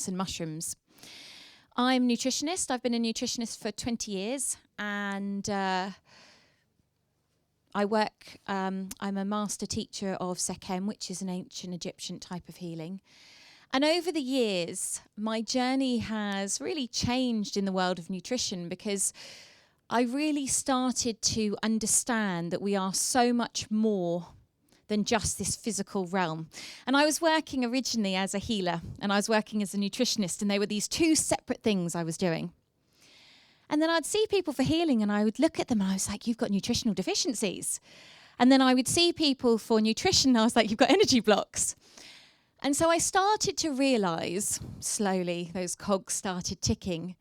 plants and mushrooms. I'm a nutritionist. I've been a nutritionist for 20 years, and I'm a master teacher of Sekhem, which is an ancient Egyptian type of healing. And over the years, my journey has really changed in the world of nutrition, because I really started to understand that we are so much more than just this physical realm. And I was working originally as a healer, and I was working as a nutritionist, and they were these two separate things I was doing. And then I'd see people for healing, and I would look at them, and I was like, you've got nutritional deficiencies. And then I would see people for nutrition, and I was like, you've got energy blocks. And so I started to realize, slowly, those cogs started ticking,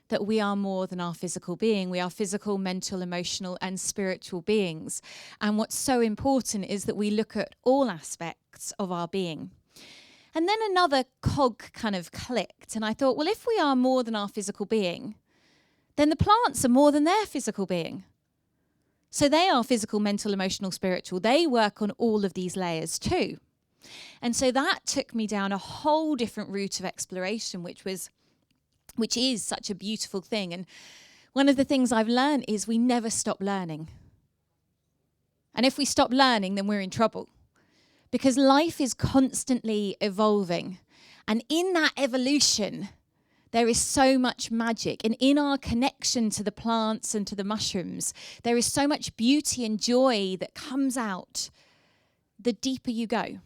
that we are more than our physical being. We are physical, mental, emotional, and spiritual beings. And what's so important is that we look at all aspects of our being. And then another cog kind of clicked, and I thought, well, if we are more than our physical being, then the plants are more than their physical being. So they are physical, mental, emotional, spiritual. They work on all of these layers too. And so that took me down a whole different route of exploration, which is such a beautiful thing. And one of the things I've learned is we never stop learning. And if we stop learning, then we're in trouble, because life is constantly evolving. And in that evolution, there is so much magic. And in our connection to the plants and to the mushrooms, there is so much beauty and joy that comes out the deeper you go.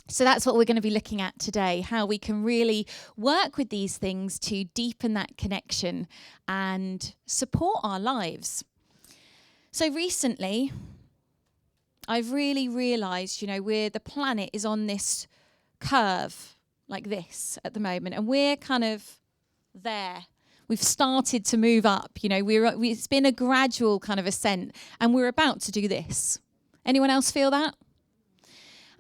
So that's what we're going to be looking at today, how we can really work with these things to deepen that connection and support our lives. So recently, I've really realized, the planet is on this curve like this at the moment, and we're kind of there. We've started to move up, it's been a gradual kind of ascent, and we're about to do this. Anyone else feel that?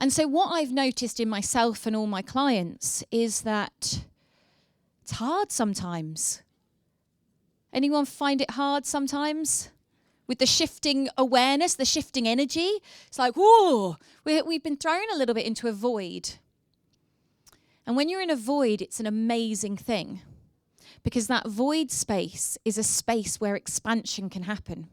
And so what I've noticed in myself and all my clients is that it's hard sometimes. Anyone find it hard sometimes? With the shifting awareness, the shifting energy? It's like, whoa, we've been thrown a little bit into a void. And when you're in a void, it's an amazing thing, because that void space is a space where expansion can happen.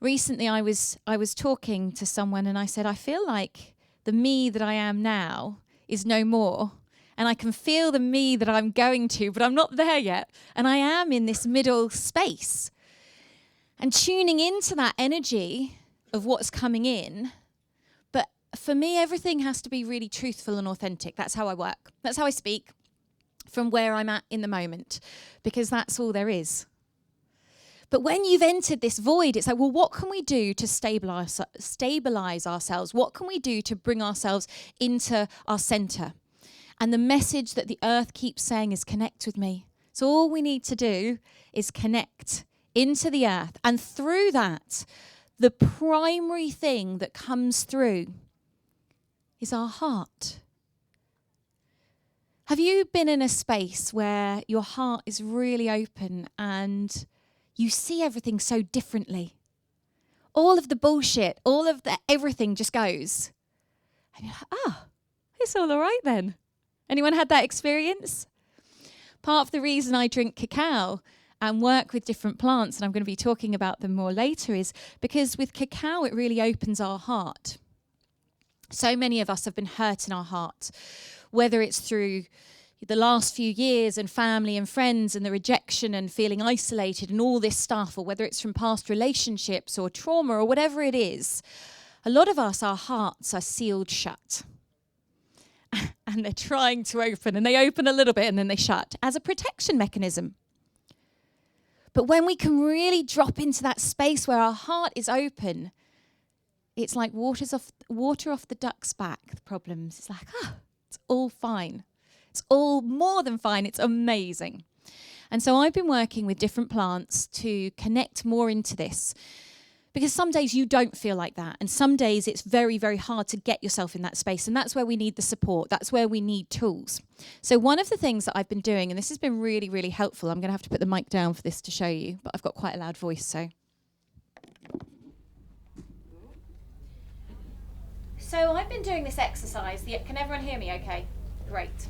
Recently, I was talking to someone, and I said, I feel like the me that I am now is no more. And I can feel the me that I'm going to, but I'm not there yet. And I am in this middle space. And tuning into that energy of what's coming in. But for me, everything has to be really truthful and authentic. That's how I work. That's how I speak, from where I'm at in the moment, because that's all there is. But when you've entered this void, it's like, well, what can we do to stabilize ourselves? What can we do to bring ourselves into our center? And the message that the earth keeps saying is, connect with me. So all we need to do is connect into the earth. And through that, the primary thing that comes through is our heart. Have you been in a space where your heart is really open and you see everything so differently? All of the bullshit, all of the everything just goes. And you're like, it's all right then. Anyone had that experience? Part of the reason I drink cacao and work with different plants, and I'm going to be talking about them more later, is because with cacao, it really opens our heart. So many of us have been hurt in our heart, whether it's through the last few years and family and friends and the rejection and feeling isolated and all this stuff, or whether it's from past relationships or trauma or whatever it is. A lot of us, our hearts are sealed shut. And they're trying to open, and they open a little bit and then they shut as a protection mechanism. But when we can really drop into that space where our heart is open, it's like water off the duck's back, the problems. It's like, it's all fine. It's all more than fine. It's amazing. And so I've been working with different plants to connect more into this, because some days you don't feel like that. And some days it's very, very hard to get yourself in that space. And that's where we need the support. That's where we need tools. So one of the things that I've been doing, and this has been really, really helpful. I'm going to have to put the mic down for this to show you, but I've got quite a loud voice, so. So I've been doing this exercise. Can everyone hear me okay? Great.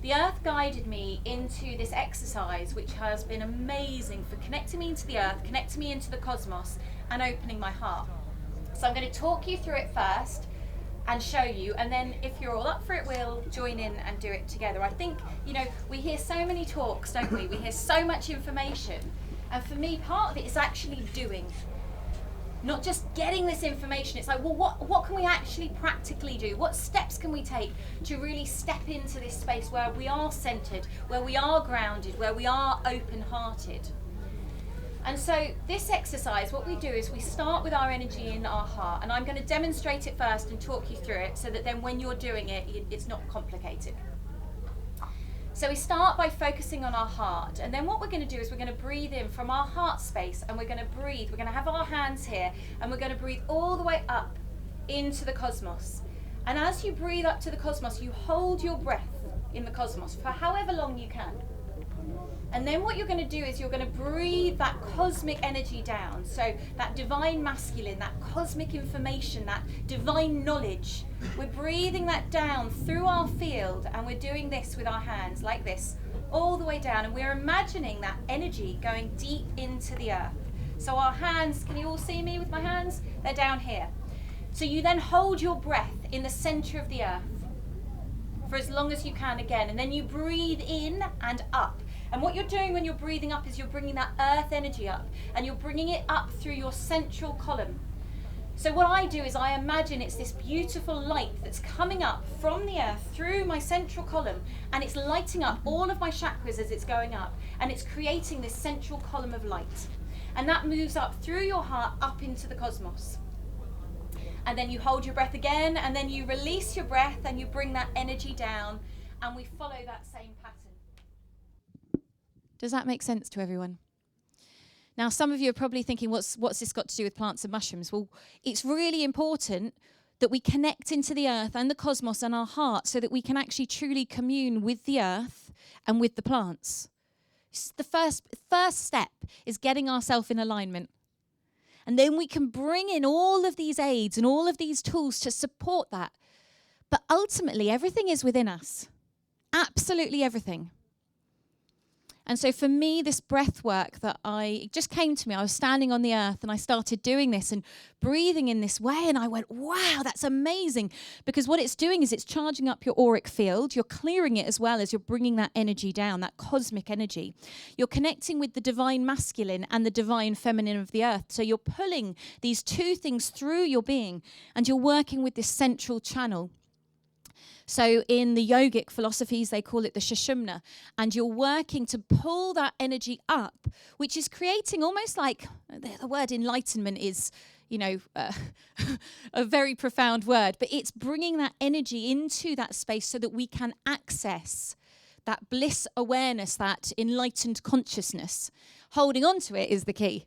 The earth guided me into this exercise, which has been amazing for connecting me into the earth, connecting me into the cosmos, and opening my heart. So I'm going to talk you through it first and show you, and then if you're all up for it, we'll join in and do it together. I think, we hear so many talks, don't we? We hear so much information, and for me, part of it is actually doing. Not just getting this information. It's like, well, what can we actually practically do? What steps can we take to really step into this space where we are centered, where we are grounded, where we are open-hearted? And so this exercise, what we do is we start with our energy in our heart, and I'm going to demonstrate it first and talk you through it so that then when you're doing it, it's not complicated. So we start by focusing on our heart, and then what we're going to do is we're going to breathe in from our heart space, and we're going to breathe. We're going to have our hands here, and we're going to breathe all the way up into the cosmos. And as you breathe up to the cosmos, you hold your breath in the cosmos for however long you can. And then what you're going to do is you're going to breathe that cosmic energy down. So that divine masculine, that cosmic information, that divine knowledge, we're breathing that down through our field, and we're doing this with our hands like this, all the way down. And we're imagining that energy going deep into the earth. So our hands, can you all see me with my hands? They're down here. So you then hold your breath in the center of the earth for as long as you can again. And then you breathe in and up. And what you're doing when you're breathing up is you're bringing that earth energy up, and you're bringing it up through your central column. So what I do is I imagine it's this beautiful light that's coming up from the earth through my central column, and it's lighting up all of my chakras as it's going up, and it's creating this central column of light. And that moves up through your heart up into the cosmos. And then you hold your breath again, and then you release your breath and you bring that energy down, and we follow that same pattern. Does that make sense to everyone? Now, some of you are probably thinking, what's this got to do with plants and mushrooms? Well, it's really important that we connect into the earth and the cosmos and our heart so that we can actually truly commune with the earth and with the plants. The first step is getting ourselves in alignment. And then we can bring in all of these aids and all of these tools to support that. But ultimately, everything is within us. Absolutely everything. And so for me, this breath work it just came to me. I was standing on the earth and I started doing this and breathing in this way. And I went, wow, that's amazing. Because what it's doing is it's charging up your auric field. You're clearing it as well as you're bringing that energy down, that cosmic energy. You're connecting with the divine masculine and the divine feminine of the earth. So you're pulling these two things through your being, and you're working with this central channel. So in the yogic philosophies, they call it the Sushumna, and you're working to pull that energy up, which is creating almost like, the word enlightenment is, a very profound word, but it's bringing that energy into that space so that we can access that bliss awareness, that enlightened consciousness. Holding on to it is the key.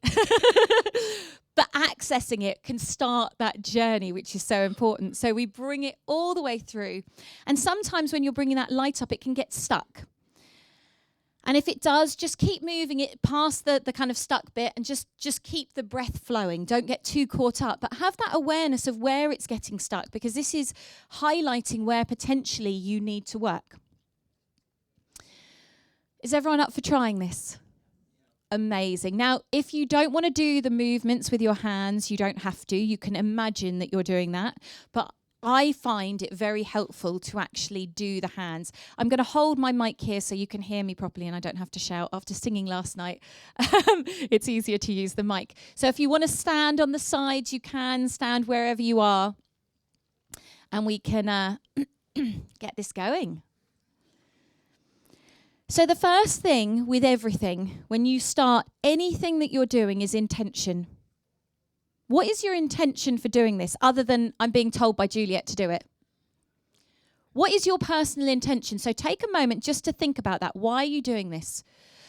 But accessing it can start that journey, which is so important. So we bring it all the way through. And sometimes when you're bringing that light up, it can get stuck. And if it does, just keep moving it past the kind of stuck bit and just keep the breath flowing. Don't get too caught up, but have that awareness of where it's getting stuck, because this is highlighting where potentially you need to work. Is everyone up for trying this? Amazing. Now, if you don't want to do the movements with your hands, you don't have to. You can imagine that you're doing that. But I find it very helpful to actually do the hands. I'm going to hold my mic here so you can hear me properly and I don't have to shout after singing last night. It's easier to use the mic. So if you want to stand on the sides, you can stand wherever you are. And we can get this going. So the first thing with everything, when you start anything that you're doing, is intention. What is your intention for doing this, other than I'm being told by Juliette to do it? What is your personal intention? So take a moment just to think about that. Why are you doing this?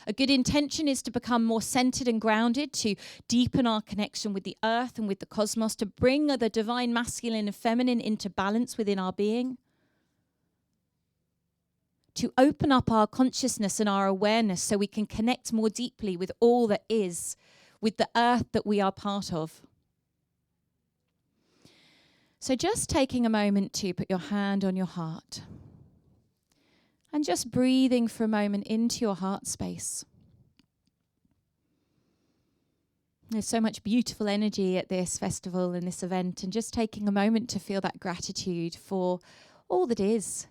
A good intention is to become more centered and grounded, to deepen our connection with the earth and with the cosmos, to bring the divine masculine and feminine into balance within our being. To open up our consciousness and our awareness so we can connect more deeply with all that is, with the earth that we are part of. So just taking a moment to put your hand on your heart. And just breathing for a moment into your heart space. There's so much beautiful energy at this festival and this event, and just taking a moment to feel that gratitude for all that is.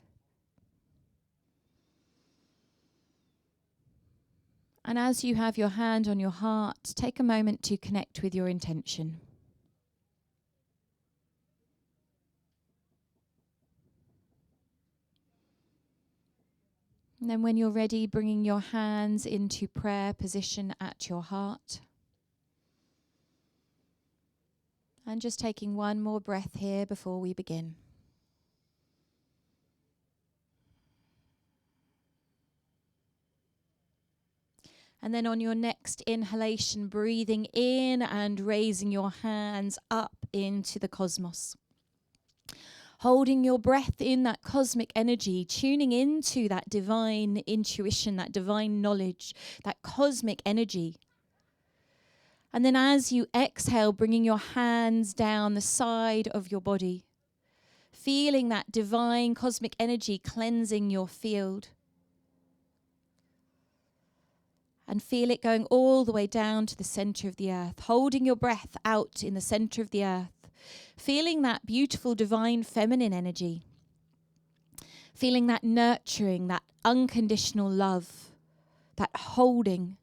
And as you have your hand on your heart, take a moment to connect with your intention. And then when you're ready, bringing your hands into prayer position at your heart. And just taking one more breath here before we begin. And then on your next inhalation, breathing in and raising your hands up into the cosmos. Holding your breath in that cosmic energy, tuning into that divine intuition, that divine knowledge, that cosmic energy. And then as you exhale, bringing your hands down the side of your body, feeling that divine cosmic energy cleansing your field. And feel it going all the way down to the center of the earth, holding your breath out in the center of the earth, feeling that beautiful divine feminine energy, feeling that nurturing, that unconditional love, that holding.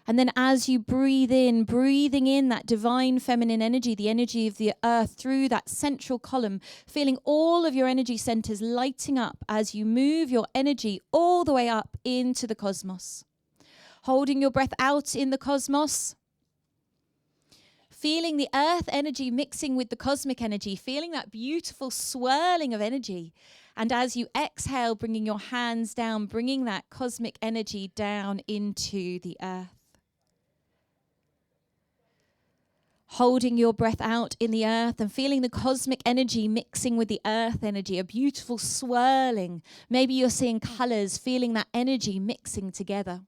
And then as you breathe in, breathing in that divine feminine energy, the energy of the earth through that central column, feeling all of your energy centers lighting up as you move your energy all the way up into the cosmos. Holding your breath out in the cosmos. Feeling the earth energy mixing with the cosmic energy. Feeling that beautiful swirling of energy. And as you exhale, bringing your hands down, bringing that cosmic energy down into the earth. Holding your breath out in the earth and feeling the cosmic energy mixing with the earth energy. A beautiful swirling. Maybe you're seeing colors, feeling that energy mixing together.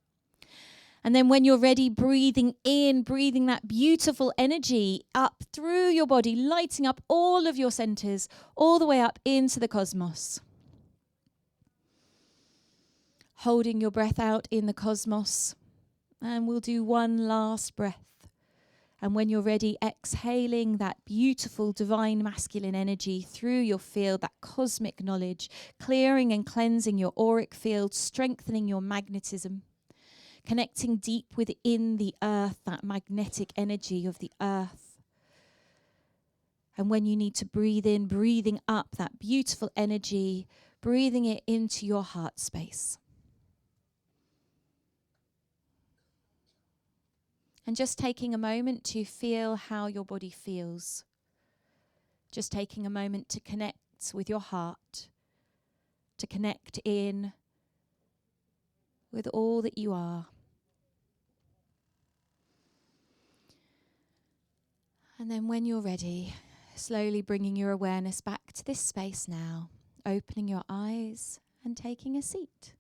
And then when you're ready, breathing in, breathing that beautiful energy up through your body, lighting up all of your centers, all the way up into the cosmos. Holding your breath out in the cosmos. And we'll do one last breath. And when you're ready, exhaling that beautiful divine masculine energy through your field, that cosmic knowledge, clearing and cleansing your auric field, strengthening your magnetism. Connecting deep within the earth, that magnetic energy of the earth. And when you need to breathe in, breathing up that beautiful energy, breathing it into your heart space. And just taking a moment to feel how your body feels. Just taking a moment to connect with your heart, to connect in with all that you are. And then when you're ready, slowly bringing your awareness back to this space now, opening your eyes and taking a seat.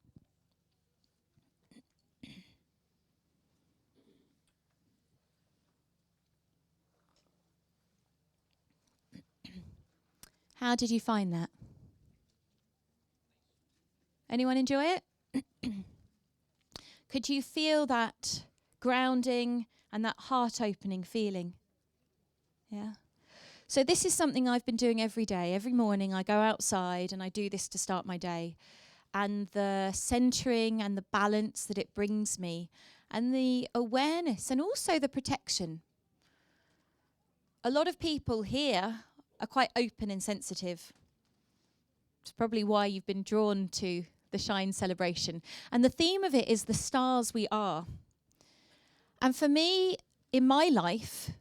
How did you find that? Anyone enjoy it? Could you feel that grounding and that heart-opening feeling? Yeah. So this is something I've been doing every day. Every morning I go outside and I do this to start my day. And the centering and the balance that it brings me and the awareness and also the protection. A lot of people here are quite open and sensitive. It's probably why you've been drawn to the Shine celebration. And the theme of it is the stars we are. And for me, in my life,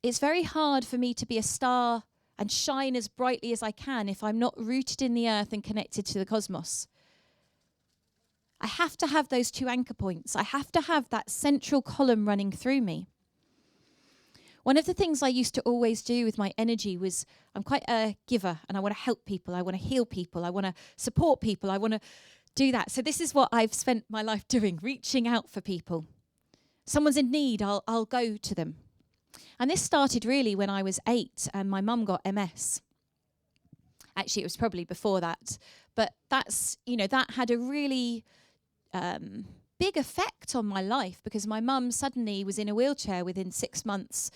it's very hard for me to be a star and shine as brightly as I can if I'm not rooted in the earth and connected to the cosmos. I have to have those two anchor points. I have to have that central column running through me. One of the things I used to always do with my energy was I'm quite a giver and I want to help people. I want to heal people. I want to support people. I want to do that. So this is what I've spent my life doing, reaching out for people. Someone's in need, I'll go to them. And this started really when I was 8 and my mum got MS. Actually, it was probably before that, But that had a really big effect on my life, because my mum suddenly was in a wheelchair within 6 months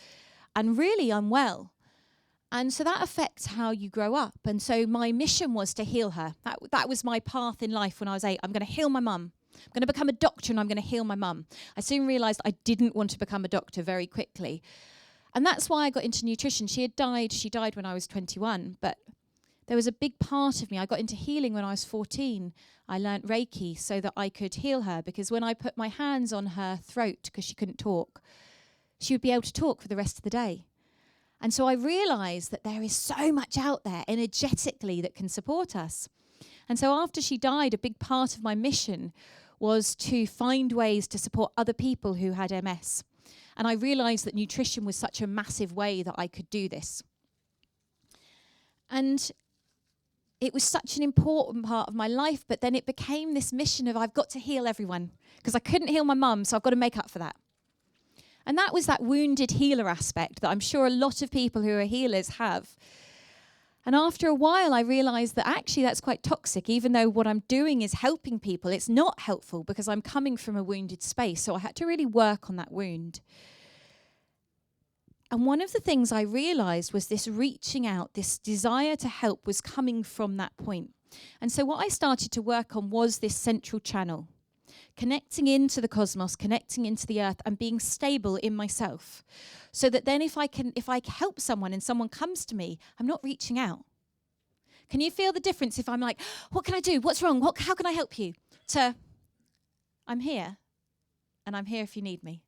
and really unwell. And so that affects how you grow up. And so my mission was to heal her. That was my path in life when I was 8. I'm going to heal my mum. I'm going to become a doctor and I'm going to heal my mum. I soon realised I didn't want to become a doctor very quickly. And that's why I got into nutrition. She died when I was 21, but there was a big part of me. I got into healing when I was 14. I learnt Reiki so that I could heal her, because when I put my hands on her throat, because she couldn't talk, she would be able to talk for the rest of the day. And so I realised that there is so much out there energetically that can support us. And so after she died, a big part of my mission was to find ways to support other people who had MS. And I realised that nutrition was such a massive way that I could do this. And it was such an important part of my life, but then it became this mission of I've got to heal everyone, because I couldn't heal my mum, so I've got to make up for that. And that was that wounded healer aspect that I'm sure a lot of people who are healers have. And after a while, I realised that actually that's quite toxic. Even though what I'm doing is helping people, it's not helpful because I'm coming from a wounded space. So I had to really work on that wound. And one of the things I realised was this reaching out, this desire to help was coming from that point. And so what I started to work on was this central channel, connecting into the cosmos, connecting into the earth, and being stable in myself. So that then if I help someone and someone comes to me, I'm not reaching out. Can you feel the difference if I'm like, what can I do? What's wrong? How can I help you? To, I'm here, and I'm here if you need me.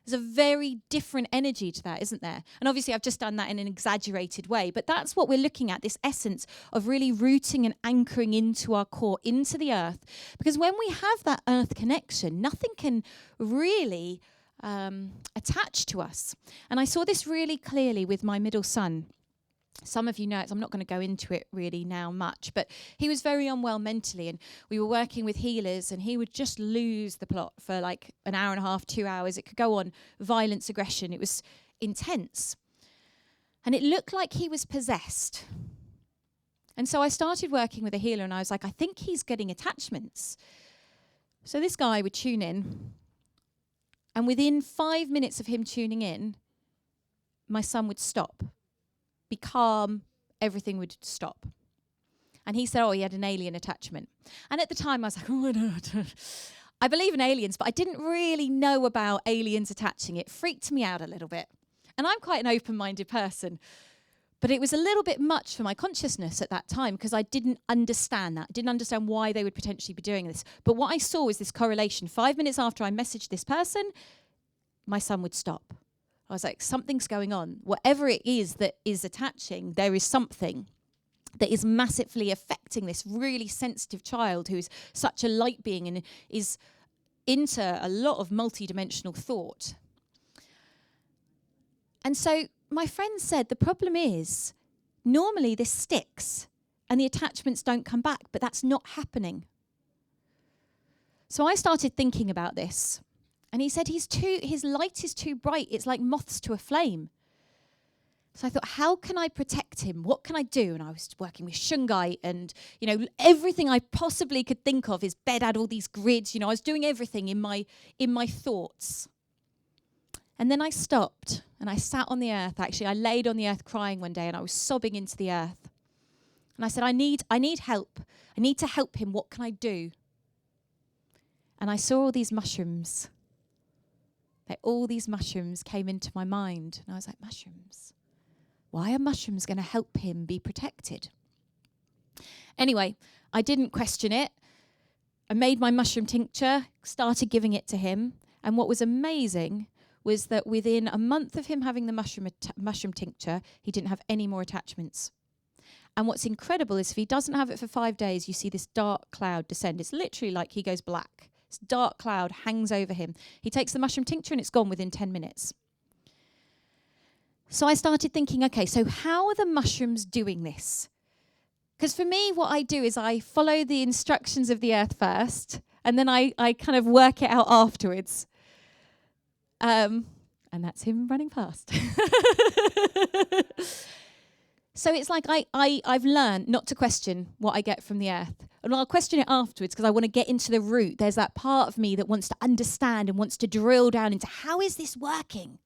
There's a very different energy to that, isn't there? And obviously I've just done that in an exaggerated way, but that's what we're looking at, this essence of really rooting and anchoring into our core, into the earth. Because when we have that earth connection, nothing can really attach to us. And I saw this really clearly with my middle son. Some of you know it, so I'm not going to go into it really now much, but he was very unwell mentally, and we were working with healers, and he would just lose the plot for like an hour and a half, 2 hours. It could go on, violence, aggression. It was intense. And it looked like he was possessed. And so I started working with a healer, and I was like, I think he's getting attachments. So this guy would tune in, and within 5 minutes of him tuning in, my son would stop. Be calm, everything would stop. And he said, he had an alien attachment. And at the time, I was like, oh, no. I believe in aliens, but I didn't really know about aliens attaching. It freaked me out a little bit. And I'm quite an open-minded person. But it was a little bit much for my consciousness at that time, because I didn't understand that. I didn't understand why they would potentially be doing this. But what I saw was this correlation. 5 minutes after I messaged this person, my son would stop. I was like, something's going on. Whatever it is that is attaching, there is something that is massively affecting this really sensitive child who is such a light being and is into a lot of multidimensional thought. And so my friend said, the problem is, normally this sticks and the attachments don't come back, but that's not happening. So I started thinking about this. And he said his light is too bright. It's like moths to a flame. So I thought, how can I protect him? What can I do? And I was working with shungite and, everything I possibly could think of. His bed had all these grids. I was doing everything in my thoughts. And then I stopped and I sat on the earth. Actually, I laid on the earth crying one day, and I was sobbing into the earth. And I said, I need help. I need to help him. What can I do? And I saw all these mushrooms. All these mushrooms came into my mind. And I was like, mushrooms? Why are mushrooms going to help him be protected? Anyway, I didn't question it. I made my mushroom tincture, started giving it to him. And what was amazing was that within a month of him having the mushroom tincture, he didn't have any more attachments. And what's incredible is if he doesn't have it for 5 days, you see this dark cloud descend. It's literally like he goes black. This dark cloud hangs over him. He takes the mushroom tincture and it's gone within 10 minutes. So I started thinking, okay, so how are the mushrooms doing this? Because for me, what I do is I follow the instructions of the earth first, and then I kind of work it out afterwards. And that's him running past. So it's like I've learned not to question what I get from the earth. And I'll question it afterwards because I want to get into the root. There's that part of me that wants to understand and wants to drill down into how is this working?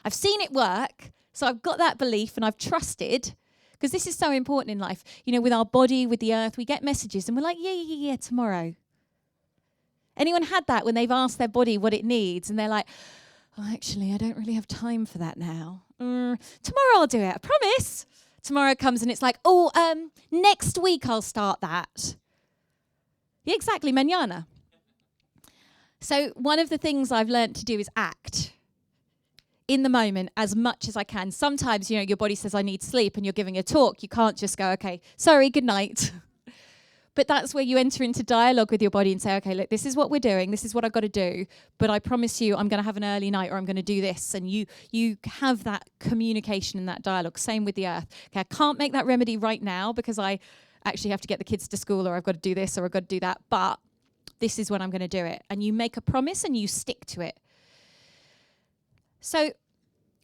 I've seen it work, so I've got that belief and I've trusted, because this is so important in life. You know, with our body, with the earth, we get messages and we're like, yeah, tomorrow. Anyone had that when they've asked their body what it needs and they're like, oh, actually, I don't really have time for that now. Tomorrow I'll do it, I promise. Tomorrow comes and it's like, next week I'll start that. Yeah, exactly, mañana. So one of the things I've learned to do is act in the moment as much as I can. Sometimes, you know, your body says, I need sleep, and you're giving a talk. You can't just go, okay, sorry, good night. But that's where you enter into dialogue with your body and say, okay, look, this is what we're doing. This is what I've got to do. But I promise you I'm going to have an early night, or I'm going to do this. And you have that communication and that dialogue. Same with the earth. Okay, I can't make that remedy right now because I actually have to get the kids to school, or I've got to do this, or I've got to do that. But this is when I'm going to do it. And you make a promise and you stick to it. So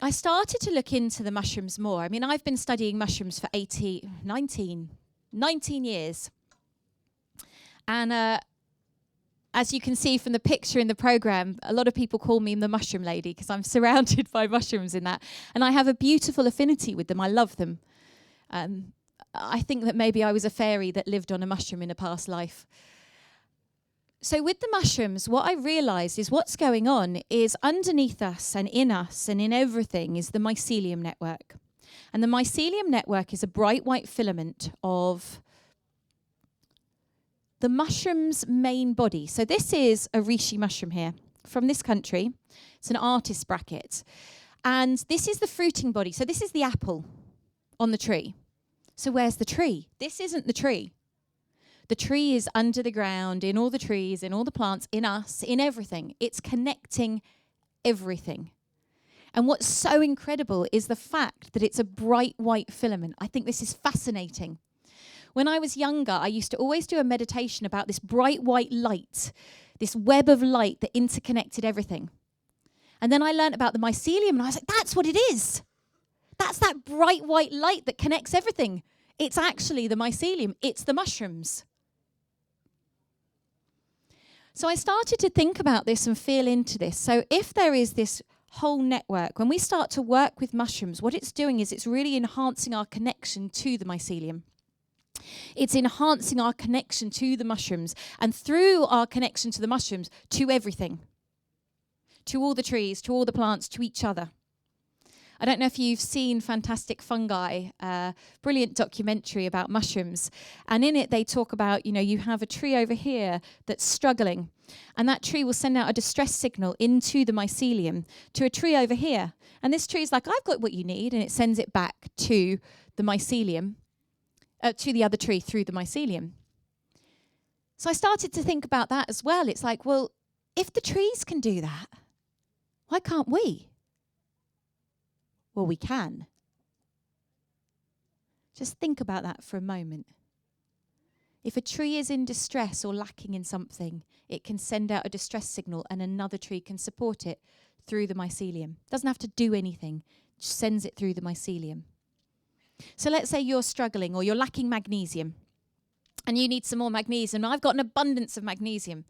I started to look into the mushrooms more. I mean, I've been studying mushrooms for 19 years. And as you can see from the picture in the program, a lot of people call me the mushroom lady because I'm surrounded by mushrooms in that. And I have a beautiful affinity with them. I love them. I think that maybe I was a fairy that lived on a mushroom in a past life. So with the mushrooms, what I realized is what's going on is underneath us and in everything is the mycelium network. And the mycelium network is a bright white filament of the mushroom's main body. So this is a reishi mushroom here from this country. It's an artist bracket. And this is the fruiting body. So this is the apple on the tree. So where's the tree? This isn't the tree. The tree is under the ground, in all the trees, in all the plants, in us, in everything. It's connecting everything. And what's so incredible is the fact that it's a bright white filament. I think this is fascinating. When I was younger, I used to always do a meditation about this bright white light, this web of light that interconnected everything. And then I learned about the mycelium, and I was like, that's what it is. That's that bright white light that connects everything. It's actually the mycelium. It's the mushrooms. So I started to think about this and feel into this. So if there is this whole network, when we start to work with mushrooms, what it's doing is it's really enhancing our connection to the mycelium. It's enhancing our connection to the mushrooms, and through our connection to the mushrooms, to everything. To all the trees, to all the plants, to each other. I don't know if you've seen Fantastic Fungi, brilliant documentary about mushrooms. And in it, they talk about, you have a tree over here that's struggling. And that tree will send out a distress signal into the mycelium to a tree over here. And this tree is like, I've got what you need. And it sends it back to the mycelium, to the other tree through the mycelium. So I started to think about that as well. It's like, well, if the trees can do that, why can't we? Well, we can. Just think about that for a moment. If a tree is in distress or lacking in something, it can send out a distress signal and another tree can support it through the mycelium. Doesn't have to do anything, just sends it through the mycelium. So let's say you're struggling or you're lacking magnesium and you need some more magnesium. I've got an abundance of magnesium.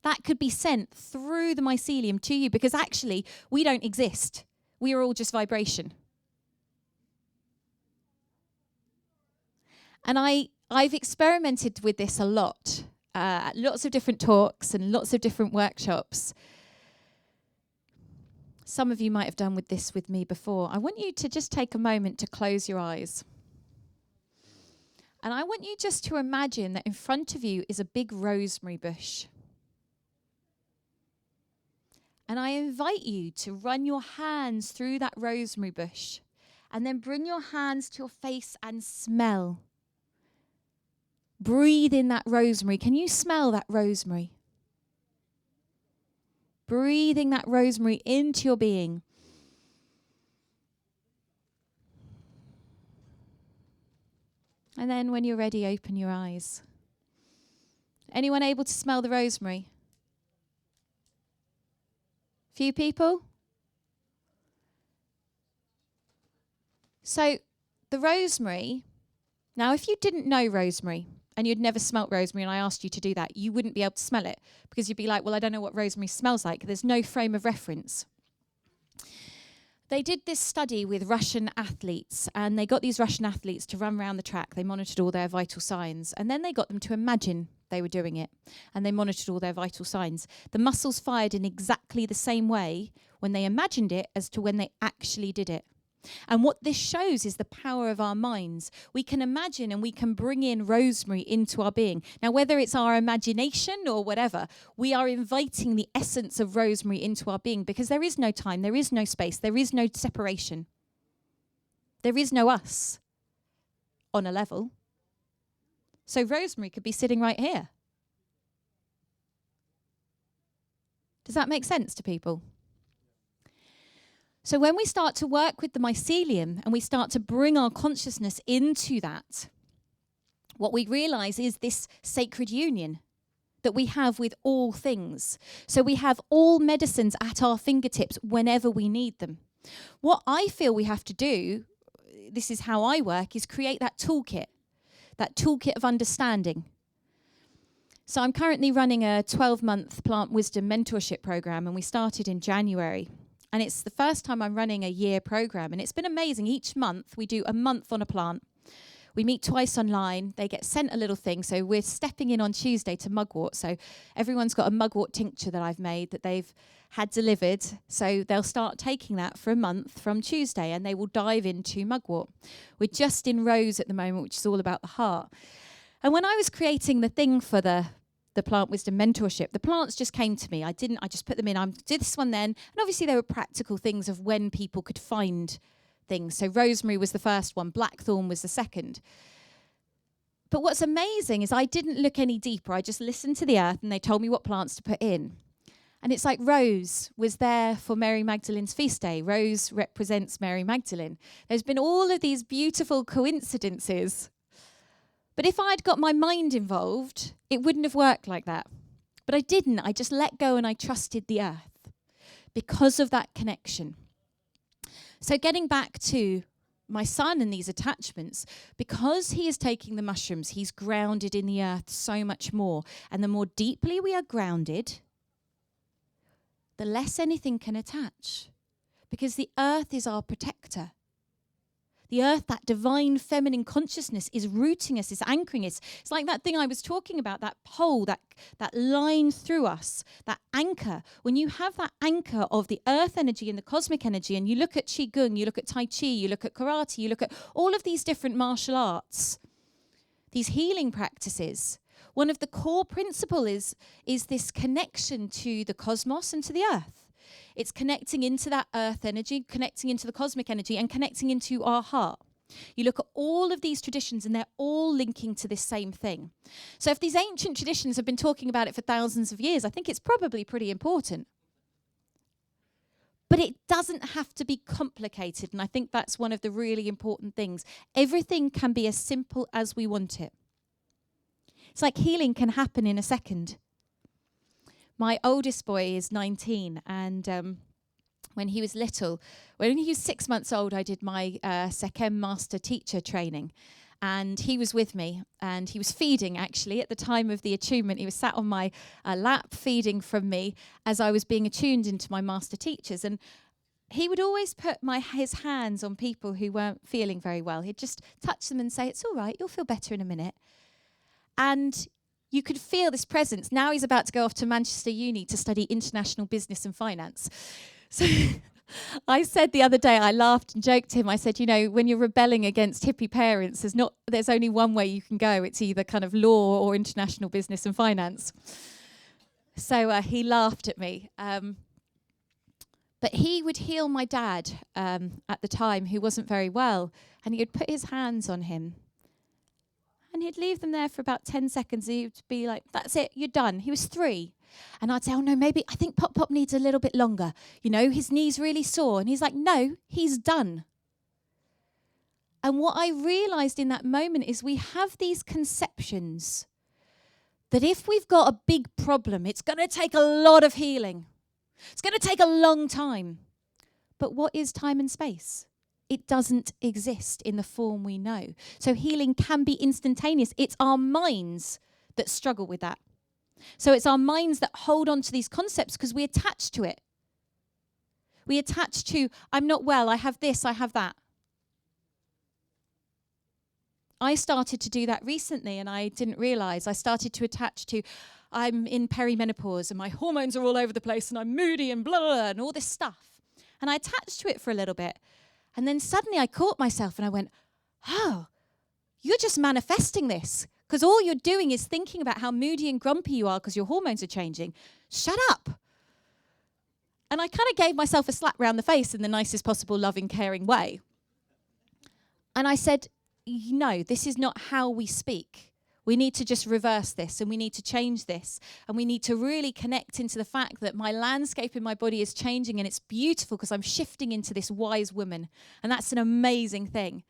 That could be sent through the mycelium to you because actually we don't exist. We are all just vibration. And I've experimented with this a lot. Lots of different talks and lots of different workshops. Some of you might have done with this with me before. I want you to just take a moment to close your eyes. And I want you just to imagine that in front of you is a big rosemary bush. And I invite you to run your hands through that rosemary bush and then bring your hands to your face and smell. Breathe in that rosemary. Can you smell that rosemary? Breathing that rosemary into your being. And then when you're ready, open your eyes. Anyone able to smell the rosemary? Few people? So the rosemary, now if you didn't know rosemary and you'd never smelt rosemary and I asked you to do that, you wouldn't be able to smell it because you'd be like, well, I don't know what rosemary smells like. There's no frame of reference. They did this study with Russian athletes, and they got these Russian athletes to run around the track. They monitored all their vital signs, and then they got them to imagine they were doing it, and they monitored all their vital signs. The muscles fired in exactly the same way when they imagined it as to when they actually did it. And what this shows is the power of our minds. We can imagine and we can bring in rosemary into our being. Now, whether it's our imagination or whatever, we are inviting the essence of rosemary into our being because there is no time, there is no space, there is no separation. There is no us on a level. So rosemary could be sitting right here. Does that make sense to people? So when we start to work with the mycelium and we start to bring our consciousness into that, what we realize is this sacred union that we have with all things. So we have all medicines at our fingertips whenever we need them. What I feel we have to do, this is how I work, is create that toolkit of understanding. So I'm currently running a 12-month plant wisdom mentorship program, and we started in January. And it's the first time I'm running a year program, and it's been amazing. Each month, we do a month on a plant. We meet twice online. They get sent a little thing. So we're stepping in on Tuesday to mugwort. So everyone's got a mugwort tincture that I've made that they've had delivered. So they'll start taking that for a month from Tuesday, and they will dive into mugwort. We're just in Rose at the moment, which is all about the heart. And when I was creating the thing for the Plant Wisdom Mentorship, the plants just came to me. I just put them in. I did this one then. And obviously there were practical things of when people could find things. So rosemary was the first one. Blackthorn was the second. But what's amazing is I didn't look any deeper. I just listened to the earth and they told me what plants to put in. And it's like Rose was there for Mary Magdalene's feast day. Rose represents Mary Magdalene. There's been all of these beautiful coincidences. But if I'd got my mind involved, it wouldn't have worked like that. But I didn't. I just let go and I trusted the earth because of that connection. So getting back to my son and these attachments, because he is taking the mushrooms, he's grounded in the earth so much more. And the more deeply we are grounded, the less anything can attach. Because the earth is our protector. The earth, that divine feminine consciousness, is rooting us, is anchoring us. It's like that thing I was talking about, that pole, that line through us, that anchor. When you have that anchor of the earth energy and the cosmic energy, and you look at Qigong, you look at Tai Chi, you look at karate, you look at all of these different martial arts, these healing practices, one of the core principles is this connection to the cosmos and to the earth. It's connecting into that earth energy, connecting into the cosmic energy, and connecting into our heart. You look at all of these traditions, and they're all linking to this same thing. So if these ancient traditions have been talking about it for thousands of years, I think it's probably pretty important. But it doesn't have to be complicated, and I think that's one of the really important things. Everything can be as simple as we want it. It's like healing can happen in a second. My oldest boy is 19, and when he was little, when he was 6 months old, I did my Sechem Master Teacher training, and he was with me, and he was feeding, actually, at the time of the attunement. He was sat on my lap feeding from me as I was being attuned into my Master Teachers, and he would always put his hands on people who weren't feeling very well. He'd just touch them and say, "It's all right, you'll feel better in a minute." And you could feel this presence. Now he's about to go off to Manchester Uni to study international business and finance. So I said the other day, I laughed and joked to him. I said, when you're rebelling against hippie parents, there's only one way you can go. It's either kind of law or international business and finance. So he laughed at me. But he would heal my dad at the time, who wasn't very well, and he would put his hands on him. And he'd leave them there for about 10 seconds. He'd be like, "That's it, you're done." He was 3. And I'd say, "Oh, no, maybe I think Pop needs a little bit longer. His knee's really sore." And he's like, "No, he's done." And what I realized in that moment is we have these conceptions that if we've got a big problem, it's going to take a lot of healing. It's going to take a long time. But what is time and space? It doesn't exist in the form we know. So healing can be instantaneous. It's our minds that struggle with that. So it's our minds that hold on to these concepts because we attach to it. We attach to, I'm not well, I have this, I have that. I started to do that recently and I didn't realize. I started to attach to, I'm in perimenopause and my hormones are all over the place and I'm moody and blah, blah, blah, and all this stuff. And I attached to it for a little bit. And then suddenly I caught myself and I went, oh, you're just manifesting this. Because all you're doing is thinking about how moody and grumpy you are because your hormones are changing. Shut up. And I kind of gave myself a slap round the face in the nicest possible loving, caring way. And I said, no, this is not how we speak. We need to just reverse this and we need to change this. And we need to really connect into the fact that my landscape in my body is changing and it's beautiful because I'm shifting into this wise woman. And that's an amazing thing.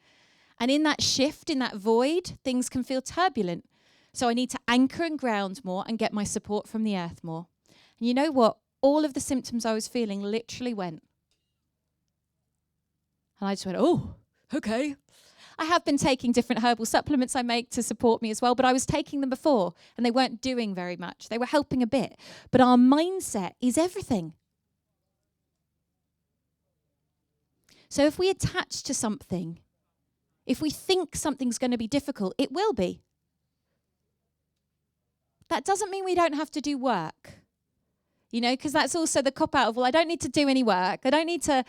And in that shift, in that void, things can feel turbulent. So I need to anchor and ground more and get my support from the earth more. And you know what? All of the symptoms I was feeling literally went. And I just went, oh, okay. I have been taking different herbal supplements I make to support me as well, but I was taking them before and they weren't doing very much. They were helping a bit. But our mindset is everything. So if we attach to something, if we think something's going to be difficult, it will be. That doesn't mean we don't have to do work. You know, because that's also the cop-out of, well, I don't need to do any work. I don't need to,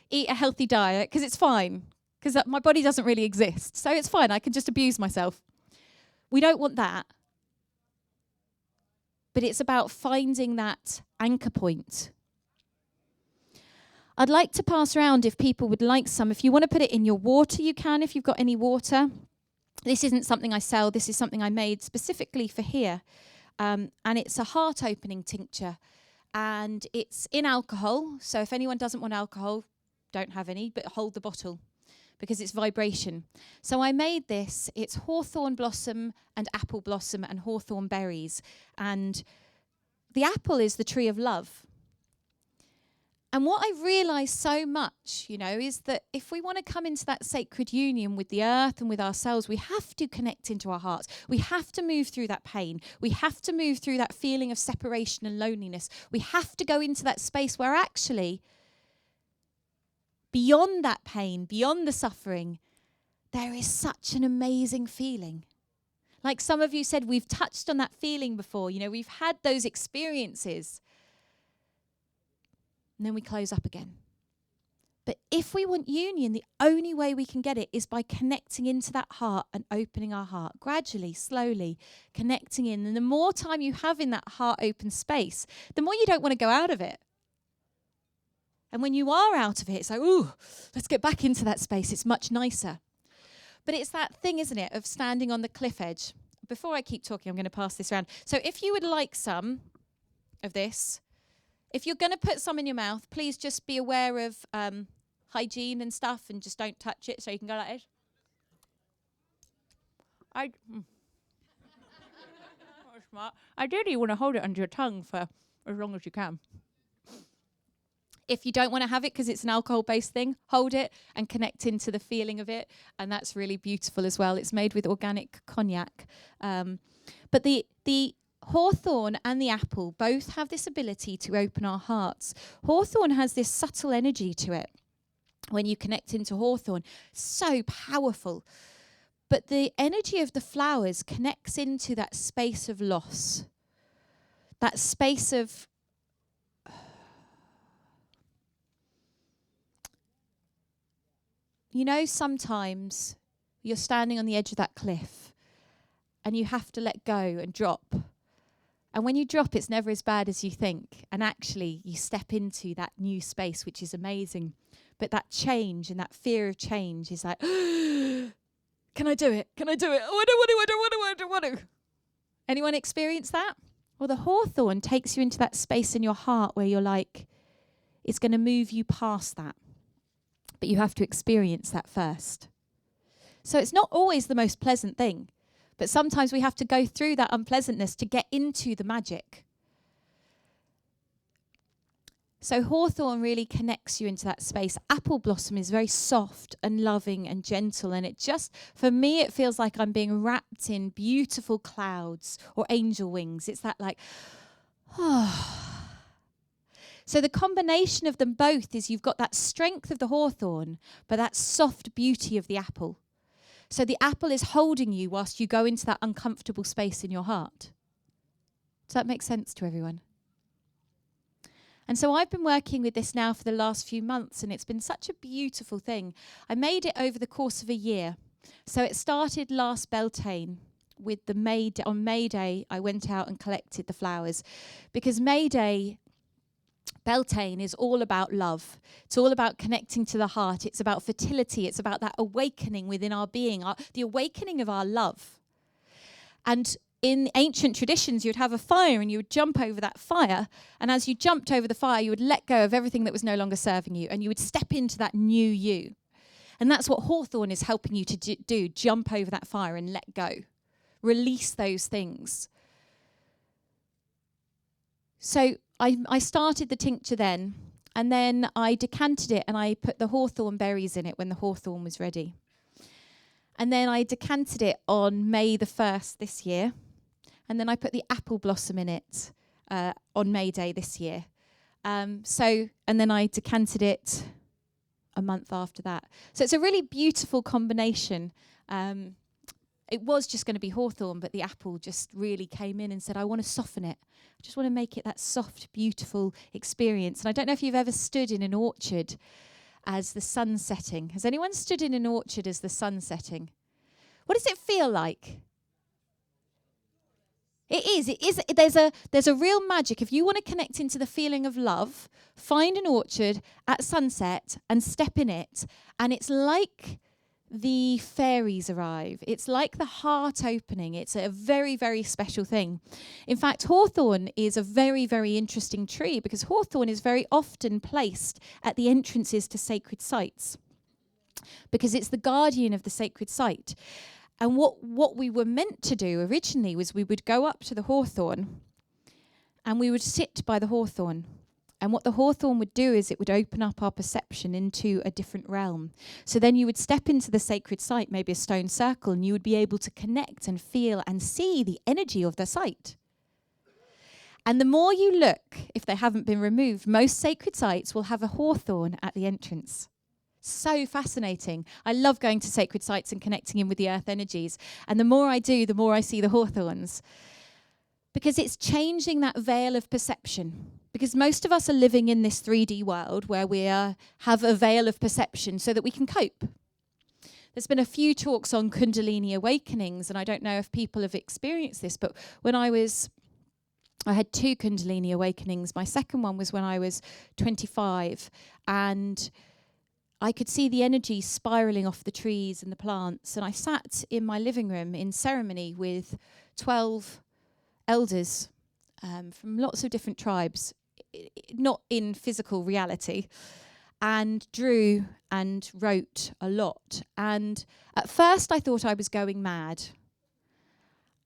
eat a healthy diet because it's fine. Because my body doesn't really exist. So it's fine. I can just abuse myself. We don't want that. But it's about finding that anchor point. I'd like to pass around if people would like some. If you want to put it in your water, you can, if you've got any water. This isn't something I sell. This is something I made specifically for here. And it's a heart-opening tincture. And it's in alcohol. So if anyone doesn't want alcohol, don't have any, but hold the bottle because it's vibration. So I made this. It's hawthorn blossom and apple blossom and hawthorn berries. And the apple is the tree of love. And what I realised so much, is that if we want to come into that sacred union with the earth and with ourselves, we have to connect into our hearts. We have to move through that pain. We have to move through that feeling of separation and loneliness. We have to go into that space where actually, beyond that pain, beyond the suffering, there is such an amazing feeling. Like some of you said, we've touched on that feeling before. We've had those experiences. And then we close up again. But if we want union, the only way we can get it is by connecting into that heart and opening our heart. Gradually, slowly, connecting in. And the more time you have in that heart open space, the more you don't want to go out of it. And when you are out of it, it's like, ooh, let's get back into that space. It's much nicer. But it's that thing, isn't it, of standing on the cliff edge. Before I keep talking, I'm going to pass this around. So if you would like some of this, if you're going to put some in your mouth, please just be aware of hygiene and stuff and just don't touch it so you can go like this. Smart. Ideally, you want to hold it under your tongue for as long as you can. If you don't want to have it because it's an alcohol-based thing, hold it and connect into the feeling of it. And that's really beautiful as well. It's made with organic cognac. But the hawthorn and the apple both have this ability to open our hearts. Hawthorn has this subtle energy to it. When you connect into hawthorn, so powerful. But the energy of the flowers connects into that space of loss. That space of sometimes you're standing on the edge of that cliff and you have to let go and drop. And when you drop, it's never as bad as you think. And actually, you step into that new space, which is amazing. But that change and that fear of change is like, can I do it? Can I do it? Oh, I don't want to. Anyone experience that? Well, the hawthorn takes you into that space in your heart where you're like, it's going to move you past that. But you have to experience that first. So it's not always the most pleasant thing. But sometimes we have to go through that unpleasantness to get into the magic. So hawthorn really connects you into that space. Apple blossom is very soft and loving and gentle, and it just, for me, it feels like I'm being wrapped in beautiful clouds or angel wings. It's that like, So the combination of them both is you've got that strength of the hawthorn, but that soft beauty of the apple. So the apple is holding you whilst you go into that uncomfortable space in your heart. Does that make sense to everyone? And so I've been working with this now for the last few months, and it's been such a beautiful thing. I made it over the course of a year. So it started last Beltane with the on May Day, I went out and collected the flowers, because May Day, Beltane, is all about love. It's all about connecting to the heart. It's about fertility. It's about that awakening within our being, the awakening of our love. And in ancient traditions, you'd have a fire and you would jump over that fire. And as you jumped over the fire, you would let go of everything that was no longer serving you. And you would step into that new you. And that's what hawthorn is helping you to do. Jump over that fire and let go. Release those things. So I started the tincture then. And then I decanted it and I put the hawthorn berries in it when the hawthorn was ready. And then I decanted it on May the 1st this year. And then I put the apple blossom in it on May Day this year. And then I decanted it a month after that. So it's a really beautiful combination. It was just going to be hawthorn, but the apple just really came in and said, I want to soften it. I just want to make it that soft, beautiful experience. And I don't know if you've ever stood in an orchard as the sun setting. Has anyone stood in an orchard as the sun setting? What does it feel like? It is. There's a real magic. If you want to connect into the feeling of love, find an orchard at sunset and step in it. And it's like the fairies arrive. It's like the heart opening. It's a very, very special thing. In fact, hawthorn is a very, very interesting tree because hawthorn is very often placed at the entrances to sacred sites because it's the guardian of the sacred site. And what we were meant to do originally was we would go up to the hawthorn and we would sit by the hawthorn. And what the hawthorn would do is it would open up our perception into a different realm. So then you would step into the sacred site, maybe a stone circle, and you would be able to connect and feel and see the energy of the site. And the more you look, if they haven't been removed, most sacred sites will have a hawthorn at the entrance. So fascinating. I love going to sacred sites and connecting in with the earth energies. And the more I do, the more I see the hawthorns. Because it's changing that veil of perception. Because most of us are living in this 3D world where we have a veil of perception so that we can cope. There's been a few talks on Kundalini awakenings, and I don't know if people have experienced this, but when I had 2 Kundalini awakenings. My second one was when I was 25, and I could see the energy spiraling off the trees and the plants. And I sat in my living room in ceremony with 12 elders from lots of different tribes, not in physical reality, and drew and wrote a lot. And at first I thought I was going mad.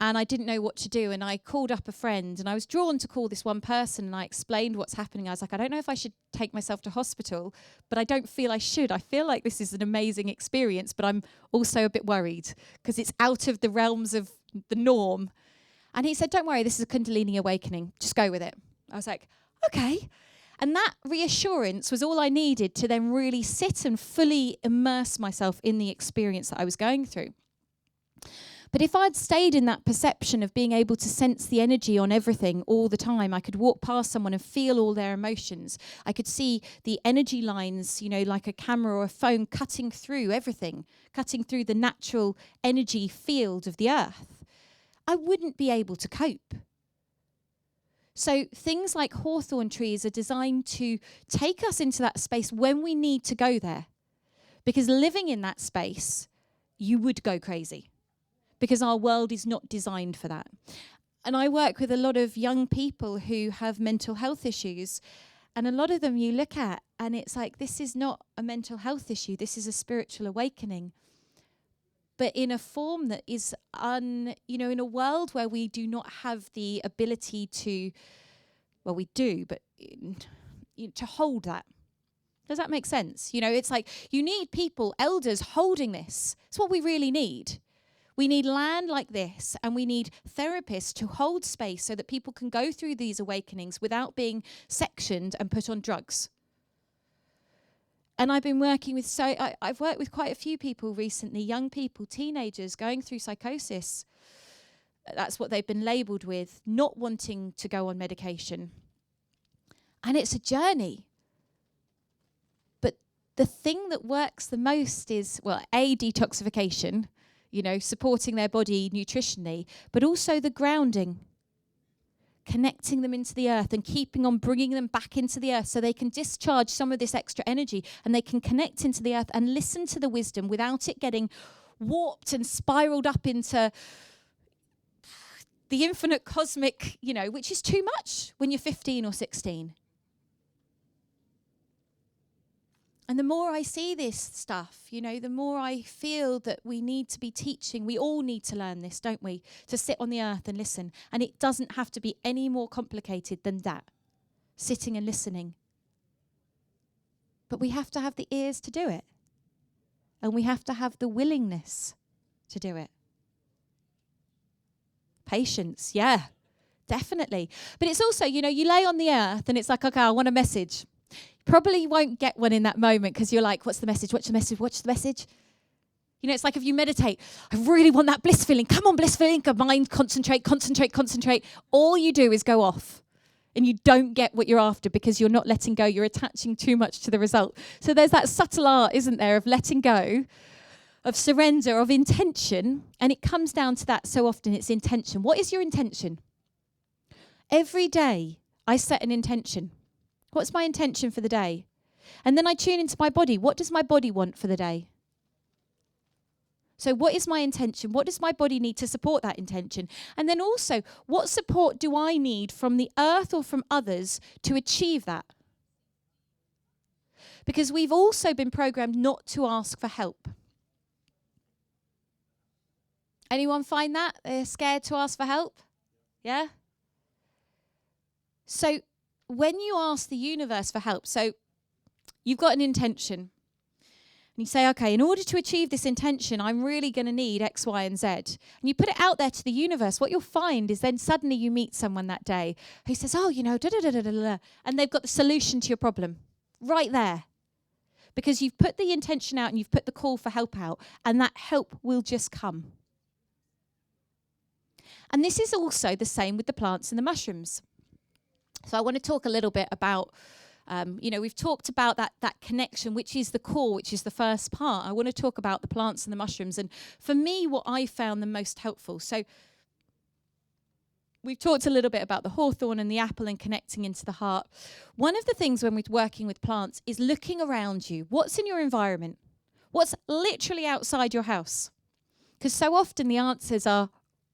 And I didn't know what to do. And I called up a friend, and I was drawn to call this one person, and I explained what's happening. I was like, I don't know if I should take myself to hospital, but I don't feel I should. I feel like this is an amazing experience, but I'm also a bit worried because it's out of the realms of the norm. And he said, don't worry, this is a Kundalini awakening. Just go with it. I was like, okay. And that reassurance was all I needed to then really sit and fully immerse myself in the experience that I was going through. But if I'd stayed in that perception of being able to sense the energy on everything all the time, I could walk past someone and feel all their emotions. I could see the energy lines, like a camera or a phone cutting through everything, cutting through the natural energy field of the earth. I wouldn't be able to cope. So things like hawthorn trees are designed to take us into that space when we need to go there. Because living in that space, you would go crazy. Because our world is not designed for that. And I work with a lot of young people who have mental health issues. And a lot of them you look at and it's like, this is not a mental health issue. This is a spiritual awakening. But in a form that is, in a world where we do not have the ability to, well, we do, but to hold that. Does that make sense? It's like you need people, elders, holding this. It's what we really need. We need land like this, and we need therapists to hold space so that people can go through these awakenings without being sectioned and put on drugs. And I've been working with I've worked with quite a few people recently, young people, teenagers going through psychosis. That's what they've been labelled with, not wanting to go on medication. And it's a journey. But the thing that works the most is, detoxification, supporting their body nutritionally, but also the grounding, connecting them into the earth and keeping on bringing them back into the earth so they can discharge some of this extra energy and they can connect into the earth and listen to the wisdom without it getting warped and spiraled up into the infinite cosmic, which is too much when you're 15 or 16. And the more I see this stuff, the more I feel that we need to be teaching. We all need to learn this, don't we? To sit on the earth and listen. And it doesn't have to be any more complicated than that. Sitting and listening. But we have to have the ears to do it. And we have to have the willingness to do it. Patience, yeah, definitely. But it's also, you lay on the earth and it's like, okay, I want a message. Probably won't get one in that moment because you're like, what's the message? What's the message? What's the message? It's like if you meditate, I really want that bliss feeling. Come on, bliss feeling. Mind, concentrate. All you do is go off and you don't get what you're after because you're not letting go. You're attaching too much to the result. So there's that subtle art, isn't there, of letting go, of surrender, of intention. And it comes down to that so often. It's intention. What is your intention? Every day I set an intention. What's my intention for the day? And then I tune into my body. What does my body want for the day? So what is my intention? What does my body need to support that intention? And then also, what support do I need from the earth or from others to achieve that? Because we've also been programmed not to ask for help. Anyone find that? They're scared to ask for help? Yeah? So when you ask the universe for help, so you've got an intention, and you say, okay, in order to achieve this intention, I'm really going to need X, Y, and Z. And you put it out there to the universe. What you'll find is then suddenly you meet someone that day who says, da-da-da-da-da-da, and they've got the solution to your problem right there. Because you've put the intention out and you've put the call for help out, and that help will just come. And this is also the same with the plants and the mushrooms. So I want to talk a little bit about, we've talked about that connection, which is the core, which is the first part. I want to talk about the plants and the mushrooms. And for me, what I found the most helpful. So we've talked a little bit about the hawthorn and the apple and connecting into the heart. One of the things when we're working with plants is looking around you. What's in your environment? What's literally outside your house? Because so often the answers are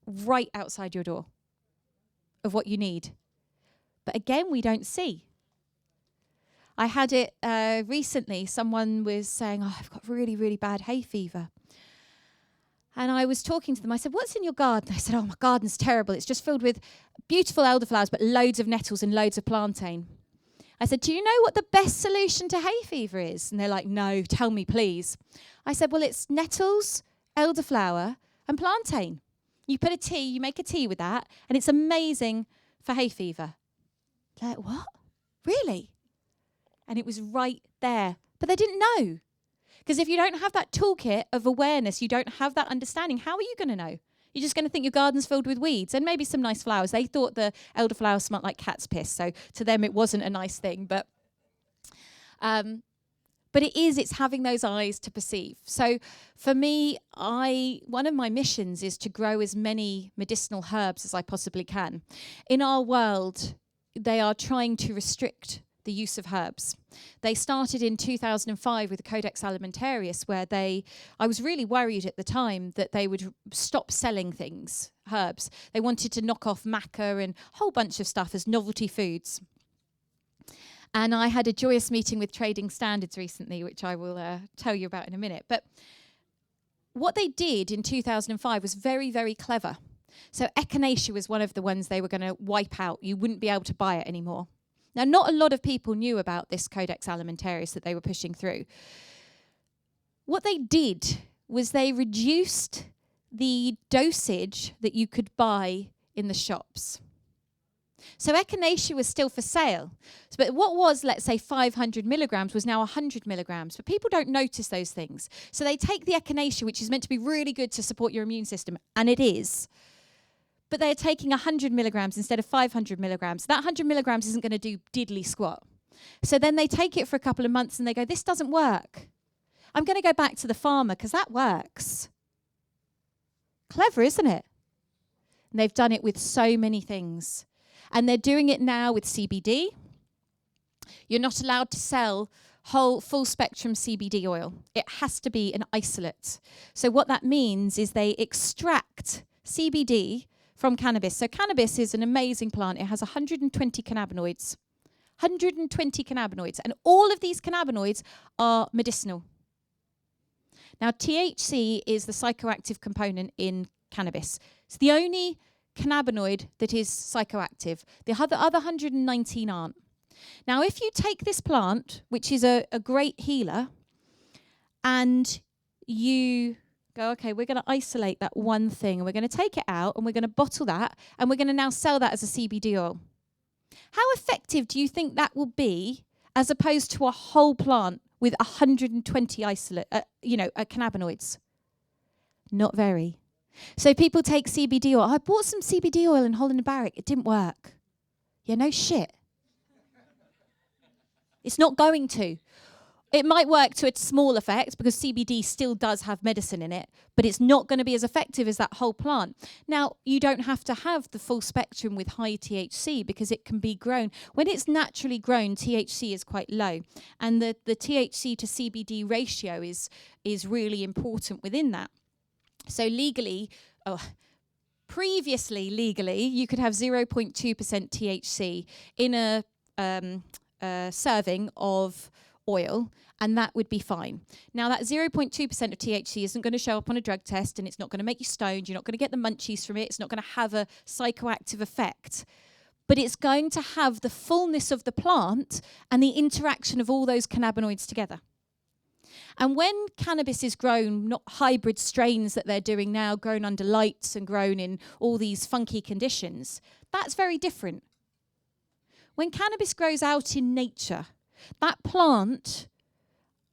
right outside your door of what you need. But again, we don't see. I had it recently. Someone was saying, I've got really, really bad hay fever. And I was talking to them. I said, what's in your garden? They said, my garden's terrible. It's just filled with beautiful elderflowers, but loads of nettles and loads of plantain. I said, do you know what the best solution to hay fever is? And they're like, no, tell me, please. I said, well, it's nettles, elderflower, and plantain. You make a tea with that, and it's amazing for hay fever. Like, what? Really? And it was right there. But they didn't know. Because if you don't have that toolkit of awareness, you don't have that understanding, how are you going to know? You're just going to think your garden's filled with weeds and maybe some nice flowers. They thought the elderflower smelled like cat's piss, so to them it wasn't a nice thing. But it's having those eyes to perceive. So for me, one of my missions is to grow as many medicinal herbs as I possibly can. In our world, they are trying to restrict the use of herbs. They started in 2005 with the Codex Alimentarius, where I was really worried at the time that they would stop selling herbs. They wanted to knock off maca and a whole bunch of stuff as novelty foods. And I had a joyous meeting with Trading Standards recently, which I will tell you about in a minute. But what they did in 2005 was very, very clever. So echinacea was one of the ones they were going to wipe out. You wouldn't be able to buy it anymore. Now, not a lot of people knew about this Codex Alimentarius that they were pushing through. What they did was they reduced the dosage that you could buy in the shops. So echinacea was still for sale. But what was, let's say, 500 milligrams was now 100 milligrams. But people don't notice those things. So they take the echinacea, which is meant to be really good to support your immune system, and it is. But they're taking 100 milligrams instead of 500 milligrams. That 100 milligrams isn't going to do diddly squat. So then they take it for a couple of months and they go, this doesn't work. I'm going to go back to the farmer because that works. Clever, isn't it? And they've done it with so many things. And they're doing it now with CBD. You're not allowed to sell whole full spectrum CBD oil. It has to be an isolate. So what that means is they extract CBD from cannabis. So cannabis is an amazing plant. It has 120 cannabinoids. 120 cannabinoids. And all of these cannabinoids are medicinal. Now, THC is the psychoactive component in cannabis. It's the only cannabinoid that is psychoactive. The other 119 aren't. Now, if you take this plant, which is a great healer, and you go, okay, we're going to isolate that one thing, and we're going to take it out, and we're going to bottle that, and we're going to now sell that as a CBD oil. How effective do you think that will be as opposed to a whole plant with 120 cannabinoids? Not very. So people take CBD oil. I bought some CBD oil in Holland & Barrett. It didn't work. Yeah, no shit. It's not going to. It might work to a small effect because CBD still does have medicine in it, but it's not going to be as effective as that whole plant. Now, you don't have to have the full spectrum with high THC because it can be grown. When it's naturally grown, THC is quite low. And the THC to CBD ratio is really important within that. So previously legally, you could have 0.2% THC in a serving of oil, and that would be fine. Now, that 0.2% of THC isn't going to show up on a drug test, and it's not going to make you stoned. You're not going to get the munchies from it. It's not going to have a psychoactive effect. But it's going to have the fullness of the plant and the interaction of all those cannabinoids together. And when cannabis is grown, not hybrid strains that they're doing now, grown under lights and grown in all these funky conditions, that's very different. When cannabis grows out in nature, that plant,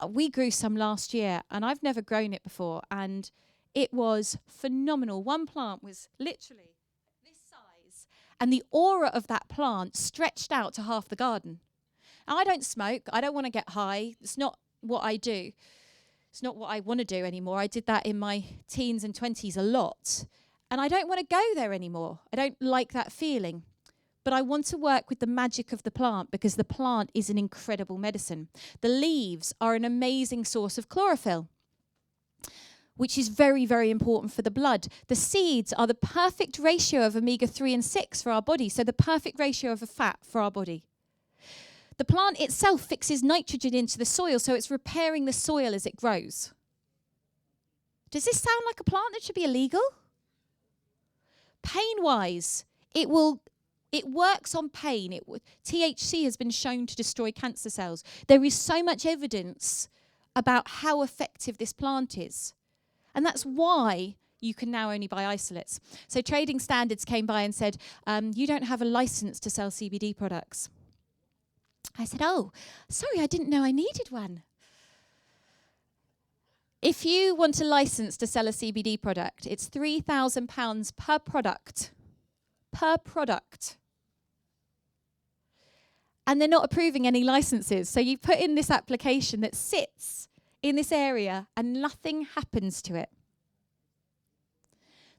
we grew some last year, and I've never grown it before, and it was phenomenal. One plant was literally this size, and the aura of that plant stretched out to half the garden. Now, I don't smoke. I don't want to get high. It's not what I do. It's not what I want to do anymore. I did that in my teens and 20s a lot, and I don't want to go there anymore. I don't like that feeling. But I want to work with the magic of the plant because the plant is an incredible medicine. The leaves are an amazing source of chlorophyll, which is very, very important for the blood. The seeds are the perfect ratio of omega-3 and 6 for our body, so the perfect ratio of a fat for our body. The plant itself fixes nitrogen into the soil, so it's repairing the soil as it grows. Does this sound like a plant that should be illegal? Pain-wise, it works on pain. THC has been shown to destroy cancer cells. There is so much evidence about how effective this plant is. And that's why you can now only buy isolates. So Trading Standards came by and said, you don't have a license to sell CBD products. I said, oh, sorry, I didn't know I needed one. If you want a license to sell a CBD product, it's £3,000 per product. Per product. And they're not approving any licenses. So you put in this application that sits in this area and nothing happens to it.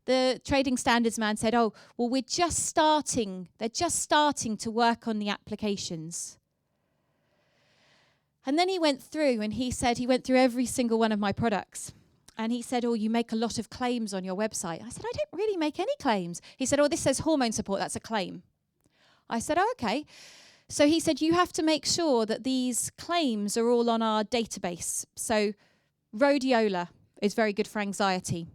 The Trading Standards man said, oh, well, they're just starting to work on the applications. And then he went through and he went through every single one of my products. And he said, oh, you make a lot of claims on your website. I said, I don't really make any claims. He said, oh, this says hormone support. That's a claim. I said, oh, okay. So he said, you have to make sure that these claims are all on our database. So rhodiola is very good for anxiety.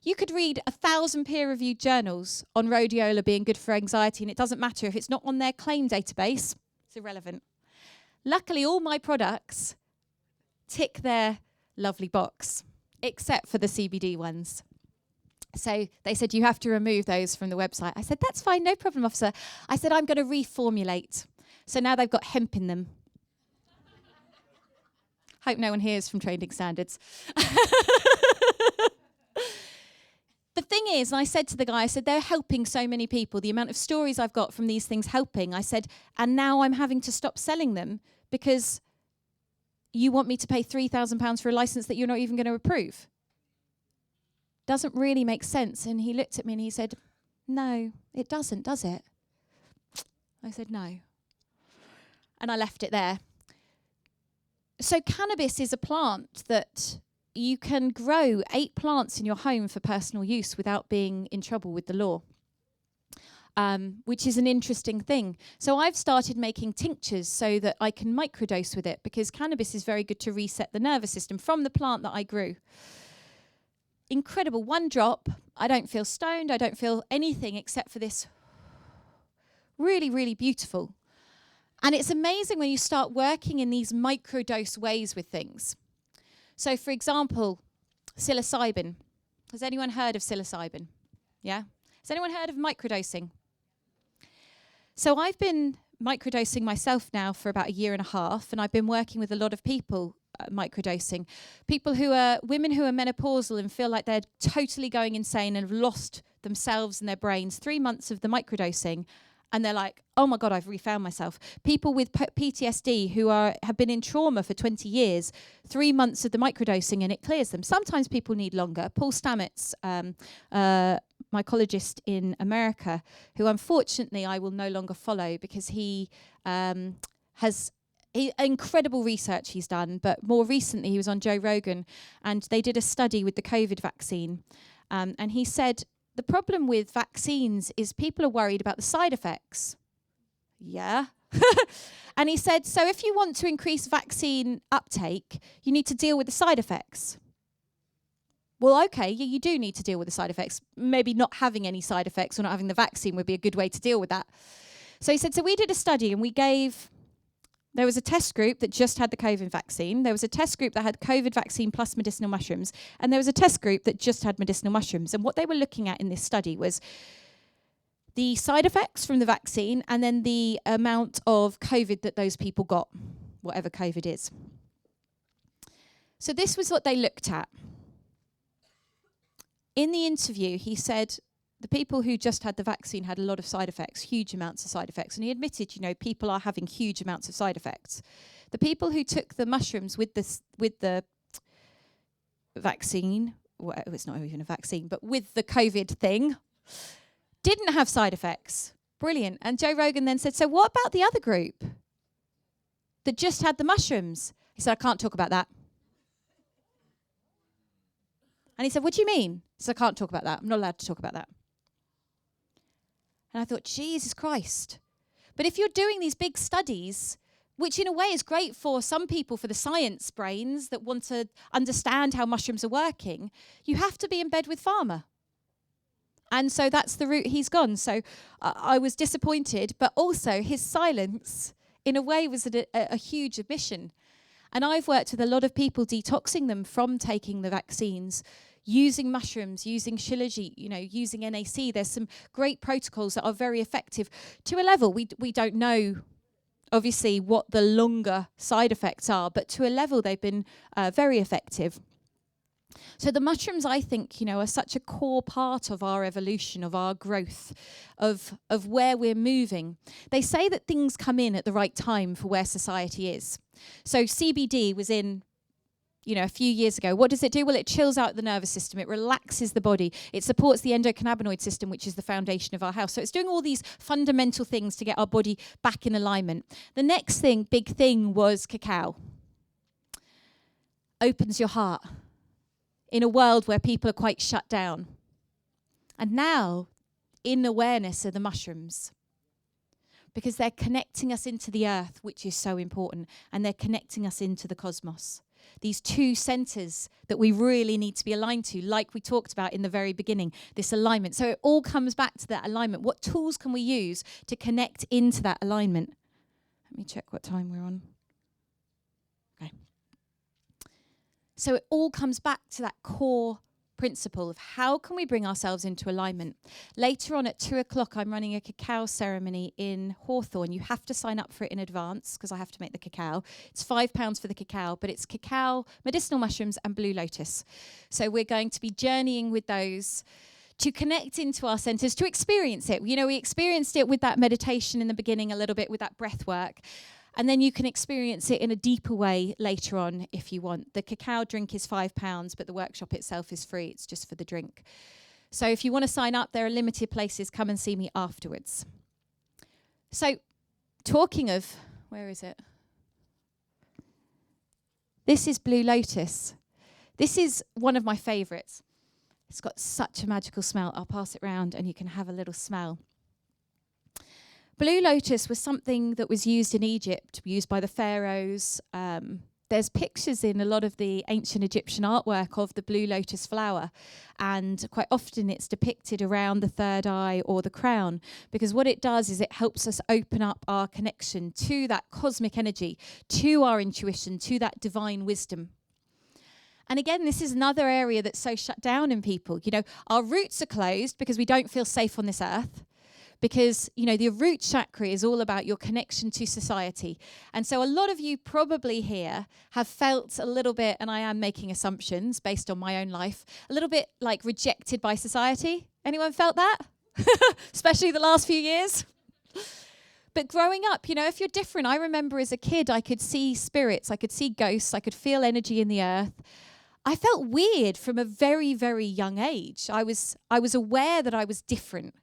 You could read 1,000 peer-reviewed journals on rhodiola being good for anxiety, and it doesn't matter if it's not on their claim database, It's irrelevant. Luckily, all my products tick their lovely box, except for the CBD ones. So they said, you have to remove those from the website. I said, that's fine, no problem, officer. I said, I'm going to reformulate. So now they've got hemp in them. Hope no one hears from Trading Standards. The thing is, and I said to the guy, I said, they're helping so many people. The amount of stories I've got from these things helping. I said, and now I'm having to stop selling them because you want me to pay £3,000 for a license that you're not even going to approve. Doesn't really make sense. And he looked at me and he said, no, it doesn't, does it? I said, no. And I left it there. So cannabis is a plant that you can grow 8 plants in your home for personal use without being in trouble with the law, which is an interesting thing. So I've started making tinctures so that I can microdose with it, because cannabis is very good to reset the nervous system from the plant that I grew. Incredible. 1 drop. I don't feel stoned. I don't feel anything except for this. Really, really beautiful. And it's amazing when you start working in these microdose ways with things. So, for example, psilocybin. Has anyone heard of psilocybin? Yeah? Has anyone heard of microdosing? So I've been microdosing myself now for about 1.5 years, and I've been working with a lot of people microdosing. People who are, women who are menopausal and feel like they're totally going insane and have lost themselves and their brains. 3 months of the microdosing, and they're like, oh my God, I've refound myself. People with PTSD who have been in trauma for 20 years, 3 months of the microdosing and it clears them. Sometimes people need longer. Paul Stamets, mycologist in America, who unfortunately I will no longer follow because he has incredible research he's done, but more recently he was on Joe Rogan and they did a study with the COVID vaccine. And he said, the problem with vaccines is people are worried about the side effects. Yeah. And he said, so if you want to increase vaccine uptake, you need to deal with the side effects. Well, okay, you do need to deal with the side effects. Maybe not having any side effects or not having the vaccine would be a good way to deal with that. So he said, so we did a study and there was a test group that just had the COVID vaccine. There was a test group that had COVID vaccine plus medicinal mushrooms. And there was a test group that just had medicinal mushrooms. And what they were looking at in this study was the side effects from the vaccine and then the amount of COVID that those people got, whatever COVID is. So this was what they looked at. In the interview, he said, the people who just had the vaccine had a lot of side effects, huge amounts of side effects. And he admitted, people are having huge amounts of side effects. The people who took the mushrooms with the vaccine, well, it's not even a vaccine, but with the COVID thing, didn't have side effects. Brilliant. And Joe Rogan then said, so what about the other group that just had the mushrooms? He said, I can't talk about that. And he said, what do you mean? He said, I can't talk about that. I'm not allowed to talk about that. And I thought, Jesus Christ. But if you're doing these big studies, which in a way is great for some people, for the science brains that want to understand how mushrooms are working, you have to be in bed with pharma. And so that's the route he's gone. So I was disappointed, but also his silence, in a way, was a huge admission. And I've worked with a lot of people detoxing them from taking the vaccines, using mushrooms, using Shilajit, using NAC. There's some great protocols that are very effective to a level. We don't know, obviously, what the longer side effects are, but to a level they've been very effective. So the mushrooms, I think, are such a core part of our evolution, of our growth, of where we're moving. They say that things come in at the right time for where society is. So CBD was in, a few years ago. What does it do? Well, it chills out the nervous system. It relaxes the body. It supports the endocannabinoid system, which is the foundation of our health. So it's doing all these fundamental things to get our body back in alignment. The next big thing was cacao. Opens your heart in a world where people are quite shut down. And now, in awareness are the mushrooms, because they're connecting us into the earth, which is so important, and they're connecting us into the cosmos. These 2 centers that we really need to be aligned to, like we talked about in the very beginning, this alignment. So it all comes back to that alignment. What tools can we use to connect into that alignment? Let me check what time we're on. Okay. So it all comes back to that core principle of how can we bring ourselves into alignment. Later on at 2:00, I'm running a cacao ceremony in Hawthorne. You have to sign up for it in advance because I have to make the cacao. It's £5 for the cacao, but it's cacao, medicinal mushrooms and blue lotus. So we're going to be journeying with those to connect into our centers, to experience it. You know, we experienced it with that meditation in the beginning a little bit, with that breath work. And then you can experience it in a deeper way later on if you want. The cacao drink is £5, but the workshop itself is free. It's just for the drink. So if you want to sign up, there are limited places. Come and see me afterwards. So talking of, where is it? This is Blue Lotus. This is one of my favourites. It's got such a magical smell. I'll pass it round and you can have a little smell. Blue lotus was something that was used in Egypt, used by the pharaohs. There's pictures in a lot of the ancient Egyptian artwork of the blue lotus flower, and quite often it's depicted around the third eye or the crown, because what it does is it helps us open up our connection to that cosmic energy, to our intuition, to that divine wisdom. And again, this is another area that's so shut down in people. You know, our roots are closed because we don't feel safe on this earth. Because, you know, the root chakra is all about your connection to society. And so a lot of you probably here have felt a little bit, and I am making assumptions based on my own life, a little bit like rejected by society. Anyone felt that? Especially the last few years. But growing up, you know, if you're different, I remember as a kid, I could see spirits, I could see ghosts, I could feel energy in the earth. I felt weird from a very, very young age. I was aware that I was different.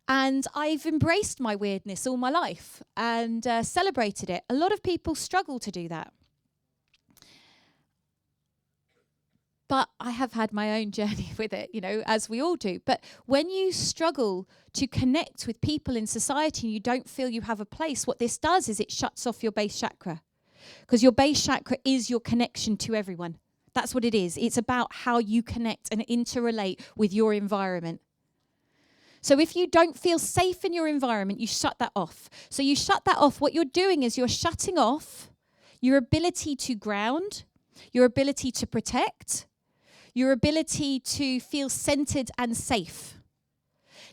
And I've embraced my weirdness all my life and celebrated it. A lot of people struggle to do that. But I have had my own journey with it, you know, as we all do. But when you struggle to connect with people in society and you don't feel you have a place, what this does is it shuts off your base chakra. Because your base chakra is your connection to everyone. That's what it is. It's about how you connect and interrelate with your environment. So if you don't feel safe in your environment, you shut that off. So you shut that off. What you're doing is you're shutting off your ability to ground, your ability to protect, your ability to feel centered and safe.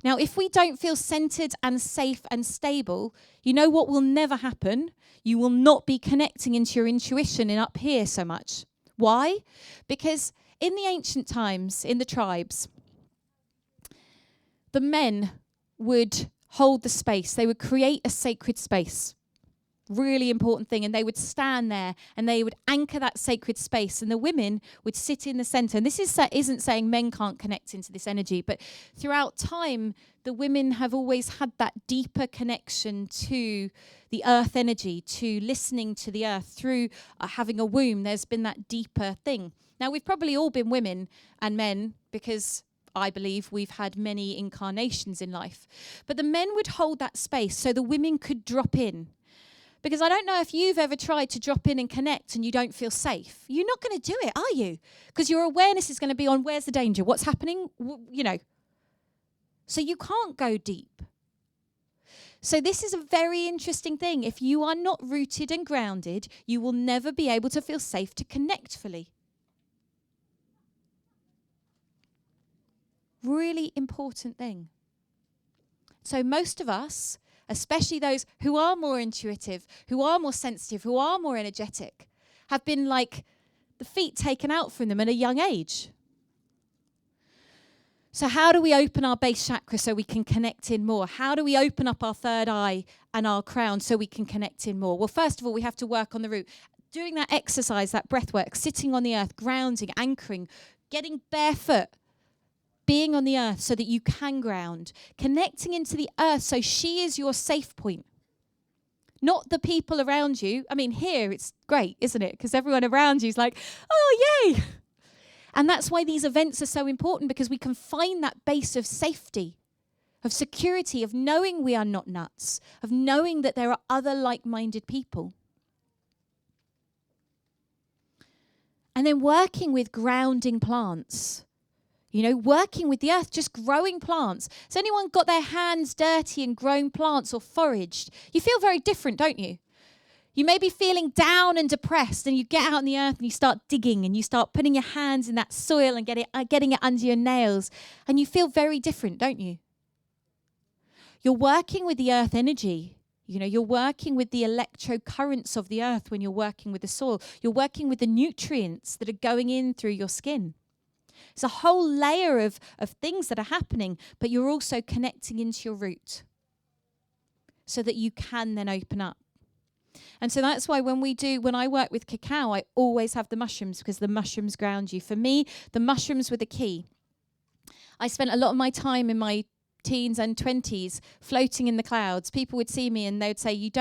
Now, if we don't feel centered and safe and stable, you know what will never happen? You will not be connecting into your intuition in up here so much. Why? Because in the ancient times, in the tribes, the men would hold the space. They would create a sacred space. Really important thing. And they would stand there and they would anchor that sacred space. And the women would sit in the center. And this isn't saying men can't connect into this energy. But throughout time, the women have always had that deeper connection to the earth energy, to listening to the earth through having a womb. There's been that deeper thing. Now, we've probably all been women and men because I believe we've had many incarnations in life. But the men would hold that space so the women could drop in. Because I don't know if you've ever tried to drop in and connect and you don't feel safe. You're not going to do it, are you? Because your awareness is going to be on where's the danger, what's happening, you know. So you can't go deep. So this is a very interesting thing. If you are not rooted and grounded, you will never be able to feel safe to connect fully. Really important thing. So most of us, especially those who are more intuitive, who are more sensitive, who are more energetic, have been like the feet taken out from them at a young age. So how do we open our base chakra so we can connect in more? How do we open up our third eye and our crown so we can connect in more? Well, first of all, we have to work on the root. Doing that exercise, that breath work, sitting on the earth, grounding, anchoring, getting barefoot, being on the earth so that you can ground, connecting into the earth so she is your safe point. Not the people around you. I mean, here it's great, isn't it? Because everyone around you is like, oh, yay. And that's why these events are so important, because we can find that base of safety, of security, of knowing we are not nuts, of knowing that there are other like-minded people. And then working with grounding plants. You know, working with the earth, just growing plants. Has anyone got their hands dirty and grown plants or foraged? You feel very different, don't you? You may be feeling down and depressed, and you get out in the earth and you start digging and you start putting your hands in that soil and getting it under your nails, and you feel very different, don't you? You're working with the earth energy. You're working with the electrocurrents of the earth when you're working with the soil. You're working with the nutrients that are going in through your skin. It's a whole layer of things that are happening, but you're also connecting into your root so that you can then open up. And so that's why when I work with cacao, I always have the mushrooms, because the mushrooms ground you. For me, the mushrooms were the key. I spent a lot of my time in my teens and 20s floating in the clouds. People would see me and they would say, you're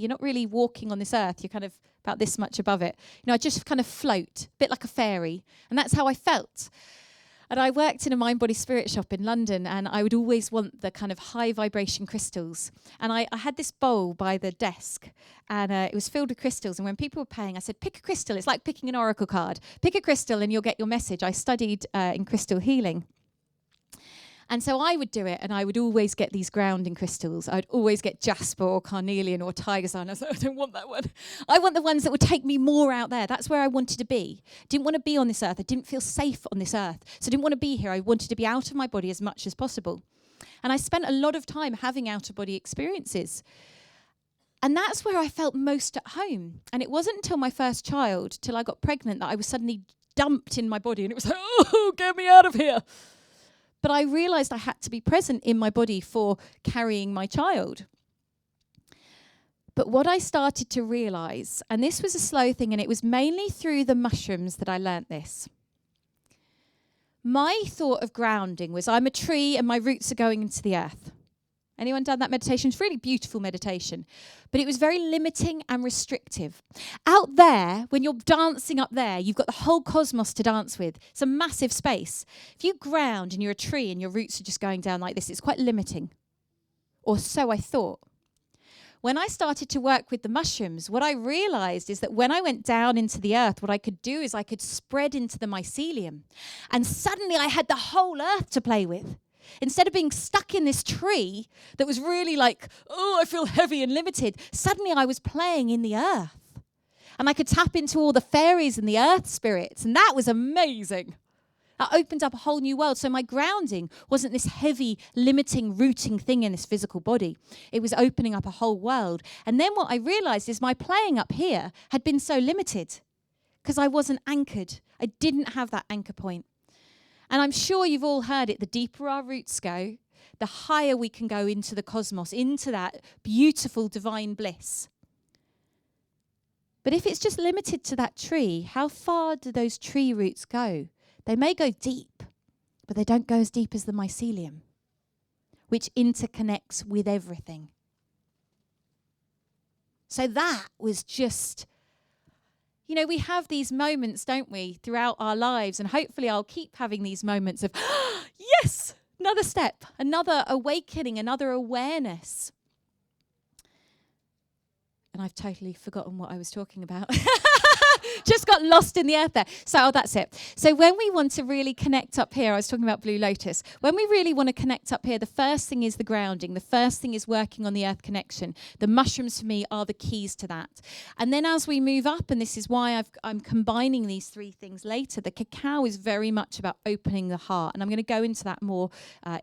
not really walking on this earth. You're kind of about this much above it. I just kind of float, a bit like a fairy. And that's how I felt. And I worked in a mind, body, spirit shop in London, and I would always want the kind of high vibration crystals. And I had this bowl by the desk, and it was filled with crystals. And when people were paying, I said, pick a crystal. It's like picking an oracle card. Pick a crystal and you'll get your message. I studied in crystal healing. And so I would do it, and I would always get these grounding crystals. I'd always get jasper or carnelian or tiger's eye. And I was like, I don't want that one. I want the ones that would take me more out there. That's where I wanted to be. Didn't want to be on this earth. I didn't feel safe on this earth. So I didn't want to be here. I wanted to be out of my body as much as possible. And I spent a lot of time having out-of-body experiences. And that's where I felt most at home. And it wasn't until my first child, till I got pregnant, that I was suddenly dumped in my body. And it was like, oh, get me out of here. But I realized I had to be present in my body for carrying my child. But what I started to realize, and this was a slow thing, and it was mainly through the mushrooms that I learnt this. My thought of grounding was, I'm a tree and my roots are going into the earth. Anyone done that meditation? It's a really beautiful meditation. But it was very limiting and restrictive. Out there, when you're dancing up there, you've got the whole cosmos to dance with. It's a massive space. If you ground and you're a tree and your roots are just going down like this, it's quite limiting. Or so I thought. When I started to work with the mushrooms, what I realized is that when I went down into the earth, what I could do is I could spread into the mycelium. And suddenly I had the whole earth to play with. Instead of being stuck in this tree that was really like, oh, I feel heavy and limited, suddenly I was playing in the earth. And I could tap into all the fairies and the earth spirits. And that was amazing. That opened up a whole new world. So my grounding wasn't this heavy, limiting, rooting thing in this physical body. It was opening up a whole world. And then what I realized is my playing up here had been so limited because I wasn't anchored. I didn't have that anchor point. And I'm sure you've all heard it, the deeper our roots go, the higher we can go into the cosmos, into that beautiful divine bliss. But if it's just limited to that tree, how far do those tree roots go? They may go deep, but they don't go as deep as the mycelium, which interconnects with everything. So that was just... we have these moments, don't we, throughout our lives, and hopefully I'll keep having these moments of, yes, another step, another awakening, another awareness. And I've totally forgotten what I was talking about. Just got lost in the earth there. So that's it. So when we want to really connect up here, I was talking about Blue Lotus. When we really want to connect up here, the first thing is the grounding. The first thing is working on the earth connection. The mushrooms for me are the keys to that. And then as we move up, and this is why I'm combining these three things later, the cacao is very much about opening the heart. And I'm going to go into that more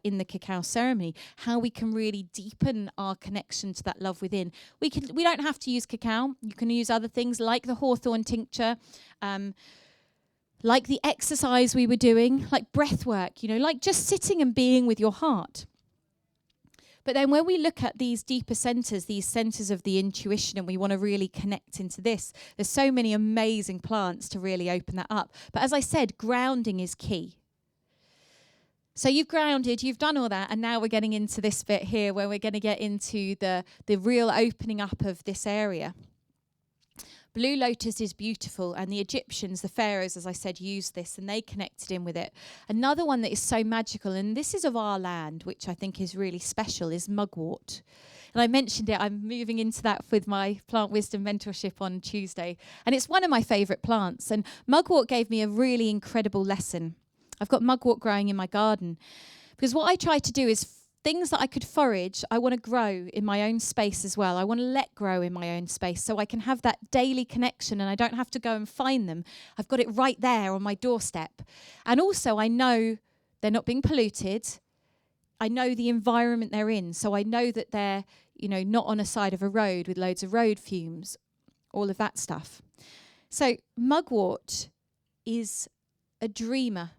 in the cacao ceremony, how we can really deepen our connection to that love within. We don't have to use cacao. You can use other things like the hawthorn tincture, like the exercise we were doing, like breath work, like just sitting and being with your heart. But then when we look at these deeper centers, these centers of the intuition, and we want to really connect into this, there's so many amazing plants to really open that up. But as I said, grounding is key. So you've grounded, you've done all that, and now we're getting into this bit here where we're going to get into the real opening up of this area. Blue lotus is beautiful, and the Egyptians, the pharaohs, as I said, used this, and they connected in with it. Another one that is so magical, and this is of our land, which I think is really special, is mugwort. And I mentioned it, I'm moving into that with my plant wisdom mentorship on Tuesday, and it's one of my favourite plants. And mugwort gave me a really incredible lesson. I've got mugwort growing in my garden, because what I try to do is things that I could forage, I want to grow in my own space as well. I want to let grow in my own space so I can have that daily connection and I don't have to go and find them. I've got it right there on my doorstep. And also I know they're not being polluted. I know the environment they're in. So I know that they're, not on a side of a road with loads of road fumes, all of that stuff. So mugwort is a dreamer.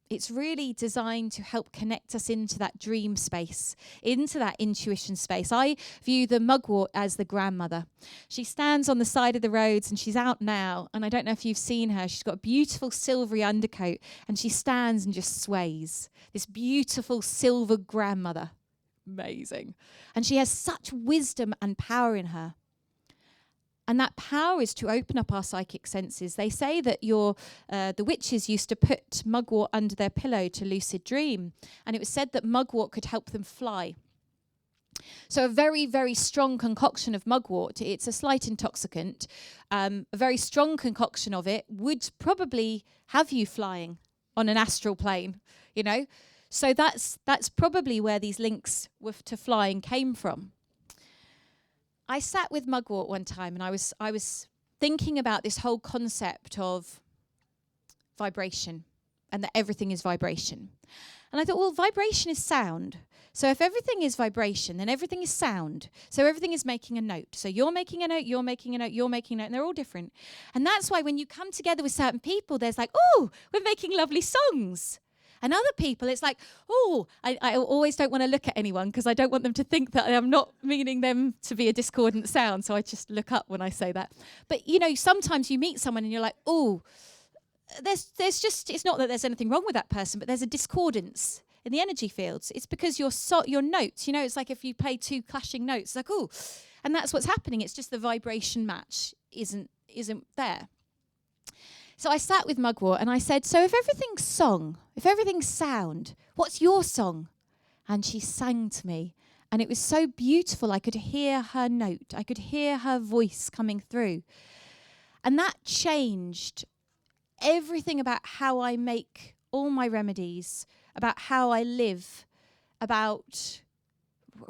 It's really designed to help connect us into that dream space, into that intuition space. I view the mugwort as the grandmother. She stands on the side of the roads and she's out now. And I don't know if you've seen her. She's got a beautiful silvery undercoat and she stands and just sways. This beautiful silver grandmother. Amazing. And she has such wisdom and power in her. And that power is to open up our psychic senses. They say that the witches used to put mugwort under their pillow to lucid dream. And it was said that mugwort could help them fly. So a very, very strong concoction of mugwort, it's a slight intoxicant. A very strong concoction of it would probably have you flying on an astral plane, So that's probably where these links to flying came from. I sat with mugwort one time and I was thinking about this whole concept of vibration and that everything is vibration. And I thought, well, vibration is sound. So if everything is vibration, then everything is sound. So everything is making a note. So you're making a note, you're making a note, you're making a note, and they're all different. And that's why when you come together with certain people, there's like, oh, we're making lovely songs. And other people, it's like, oh, I always don't want to look at anyone because I don't want them to think that I'm not meaning them to be a discordant sound. So I just look up when I say that. But, sometimes you meet someone and you're like, oh, there's just, it's not that there's anything wrong with that person, but there's a discordance in the energy fields. It's because your notes, it's like if you play two clashing notes, like, oh, and that's what's happening. It's just the vibration match isn't there. So I sat with mugwort and I said, so if everything's song, if everything's sound, what's your song? And she sang to me. And it was so beautiful. I could hear her note. I could hear her voice coming through. And that changed everything about how I make all my remedies, about how I live, about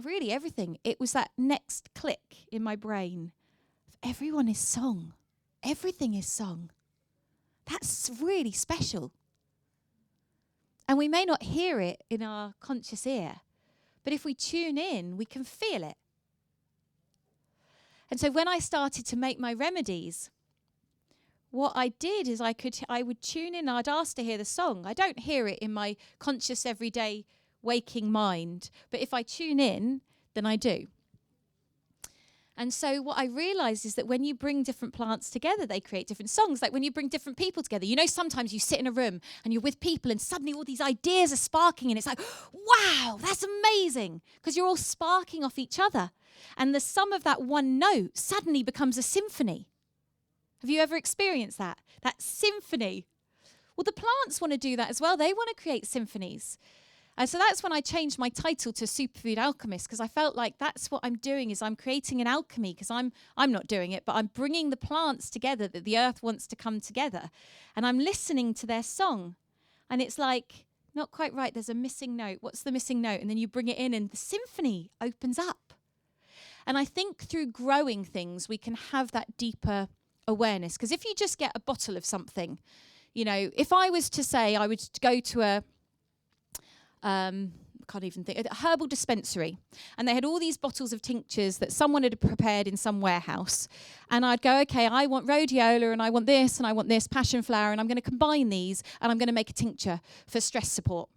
really everything. It was that next click in my brain. Everyone is song. Everything is song. That's really special. And we may not hear it in our conscious ear, but if we tune in, we can feel it. And so when I started to make my remedies, what I did is I would tune in, I'd ask to hear the song. I don't hear it in my conscious everyday waking mind, but if I tune in, then I do. And so what I realized is that when you bring different plants together, they create different songs. Like when you bring different people together, sometimes you sit in a room and you're with people and suddenly all these ideas are sparking and it's like, wow, that's amazing. Because you're all sparking off each other. And the sum of that one note suddenly becomes a symphony. Have you ever experienced that? That symphony. Well, the plants want to do that as well. They want to create symphonies. And so that's when I changed my title to Superfood Alchemist, because I felt like that's what I'm doing, is I'm creating an alchemy, because I'm not doing it, but I'm bringing the plants together that the earth wants to come together. And I'm listening to their song. And it's like, not quite right, there's a missing note. What's the missing note? And then you bring it in and the symphony opens up. And I think through growing things, we can have that deeper awareness. Because if you just get a bottle of something, if I was to say I would go to a herbal dispensary, and they had all these bottles of tinctures that someone had prepared in some warehouse, and I'd go, okay, I want rhodiola and I want this passion flower, and I'm going to combine these and I'm going to make a tincture for stress support.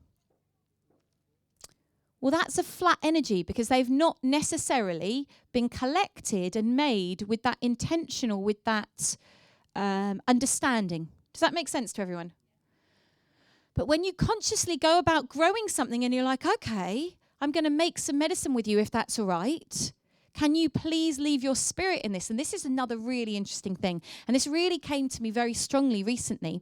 Well, that's a flat energy because they've not necessarily been collected and made with that intentional, with that understanding. Does that make sense to everyone? But when you consciously go about growing something and you're like, okay, I'm going to make some medicine with you if that's all right. Can you please leave your spirit in this? And this is another really interesting thing. And this really came to me very strongly recently.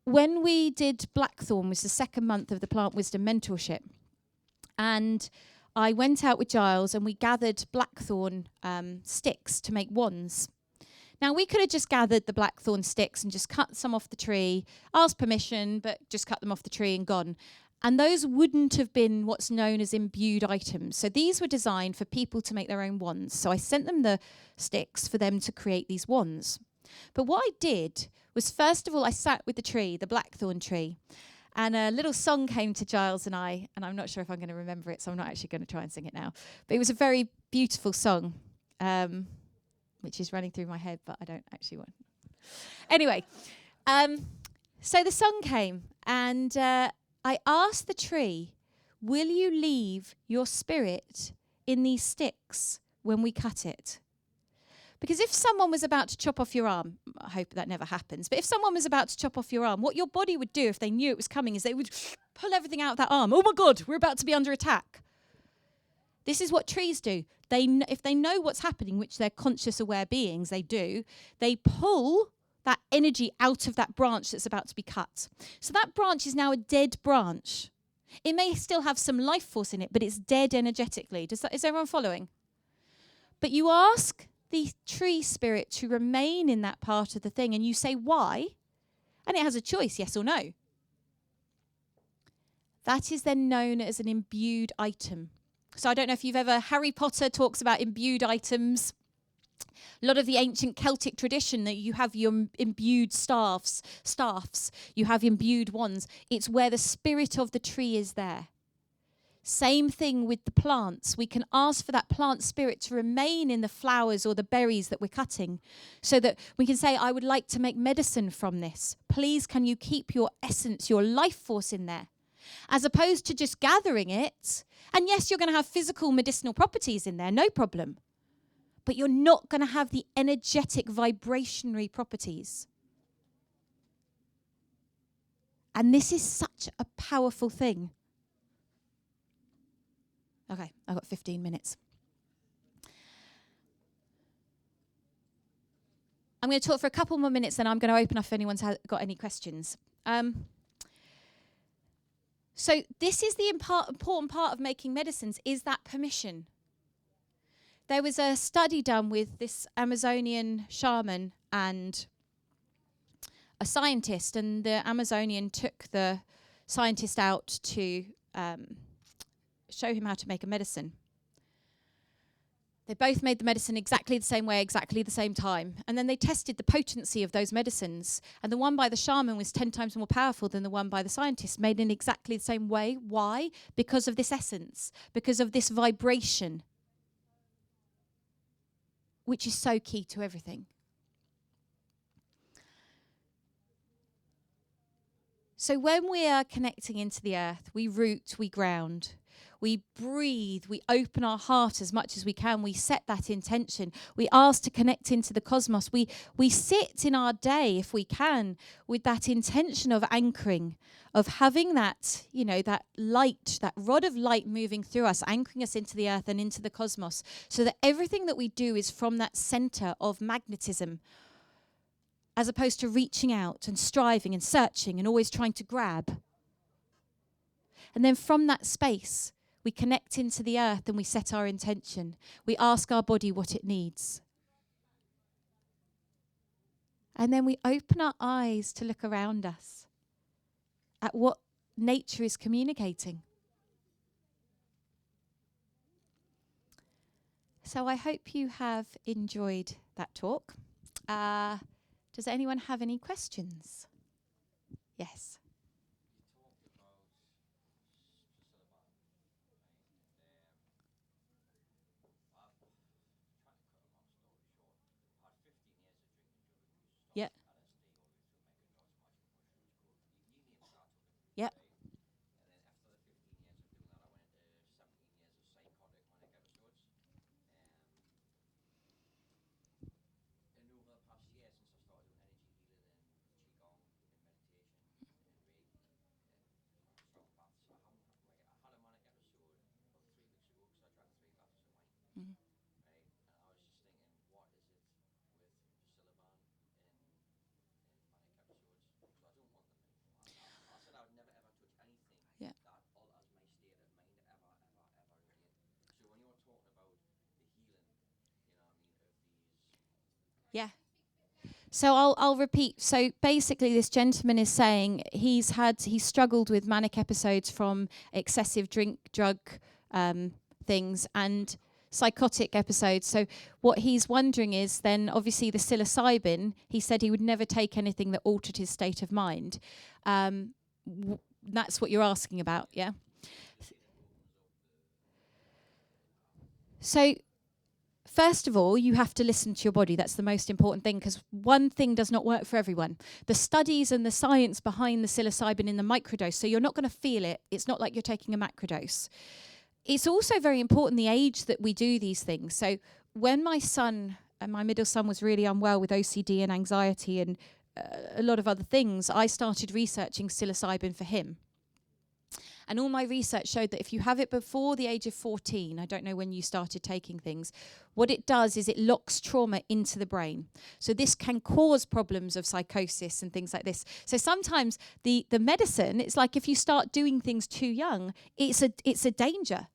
When we did Blackthorn, was the second month of the Plant Wisdom Mentorship. And I went out with Giles and we gathered blackthorn sticks to make wands. Now, we could have just gathered the blackthorn sticks and just cut some off the tree, asked permission, but just cut them off the tree and gone. And those wouldn't have been what's known as imbued items. So these were designed for people to make their own wands. So I sent them the sticks for them to create these wands. But what I did was, first of all, I sat with the tree, the blackthorn tree, and a little song came to Giles and I, and I'm not sure if I'm going to remember it, so I'm not actually going to try and sing it now. But it was a very beautiful song, which is running through my head, but I don't actually want. Anyway, so the song came, and I asked the tree, will you leave your spirit in these sticks when we cut it? Because if someone was about to chop off your arm, I hope that never happens, but if someone was about to chop off your arm, what your body would do if they knew it was coming is they would pull everything out of that arm. Oh my God, we're about to be under attack. This is what trees do. If they know what's happening, which they're conscious, aware beings, they do, they pull that energy out of that branch that's about to be cut. So that branch is now a dead branch. It may still have some life force in it, but it's dead energetically. Is everyone following? But you ask the tree spirit to remain in that part of the thing, and you say why, and it has a choice, yes or no. That is then known as an imbued item. So I don't know if you've ever, Harry Potter talks about imbued items. A lot of the ancient Celtic tradition, that you have your imbued staffs, you have imbued wands. It's where the spirit of the tree is there. Same thing with the plants. We can ask for that plant spirit to remain in the flowers or the berries that we're cutting, so that we can say, I would like to make medicine from this. Please, can you keep your essence, your life force in there? As opposed to just gathering it. And yes, you're going to have physical medicinal properties in there, no problem. But you're not going to have the energetic vibrationary properties. And this is such a powerful thing. Okay, I've got 15 minutes. I'm going to talk for a couple more minutes, then I'm going to open up if anyone's got any questions. So this is the important part of making medicines, is that permission. There was a study done with this Amazonian shaman and a scientist, and the Amazonian took the scientist out to show him how to make a medicine. They both made the medicine exactly the same way, exactly the same time. And then they tested the potency of those medicines. And the one by the shaman was 10 times more powerful than the one by the scientist, made in exactly the same way. Why? Because of this essence, because of this vibration, which is so key to everything. So when we are connecting into the earth, we root, we ground. We breathe, we open our heart as much as we can. We set that intention. We ask to connect into the cosmos. We sit in our day, if we can, with that intention of anchoring, of having that, that light, that rod of light moving through us, anchoring us into the earth and into the cosmos, so that everything that we do is from that center of magnetism, as opposed to reaching out and striving and searching and always trying to grab. And then from that space, we connect into the earth and we set our intention. We ask our body what it needs. And then we open our eyes to look around us at what nature is communicating. So I hope you have enjoyed that talk. Does anyone have any questions? Yes. Yep. Yep. So I'll repeat. So basically, this gentleman is saying he's struggled with manic episodes from excessive drug things and psychotic episodes. So what he's wondering is then obviously the psilocybin. He said he would never take anything that altered his state of mind. That's what you're asking about, yeah? So first of all, you have to listen to your body. That's the most important thing, because one thing does not work for everyone. The studies and the science behind the psilocybin in the microdose, so you're not going to feel it. It's not like you're taking a macrodose. It's also very important the age that we do these things. So when my son, and my middle son, was really unwell with OCD and anxiety and a lot of other things, I started researching psilocybin for him. And all my research showed that if you have it before the age of 14, I don't know when you started taking things, what it does is it locks trauma into the brain. So this can cause problems of psychosis and things like this. So sometimes the medicine, it's like if you start doing things too young, it's a danger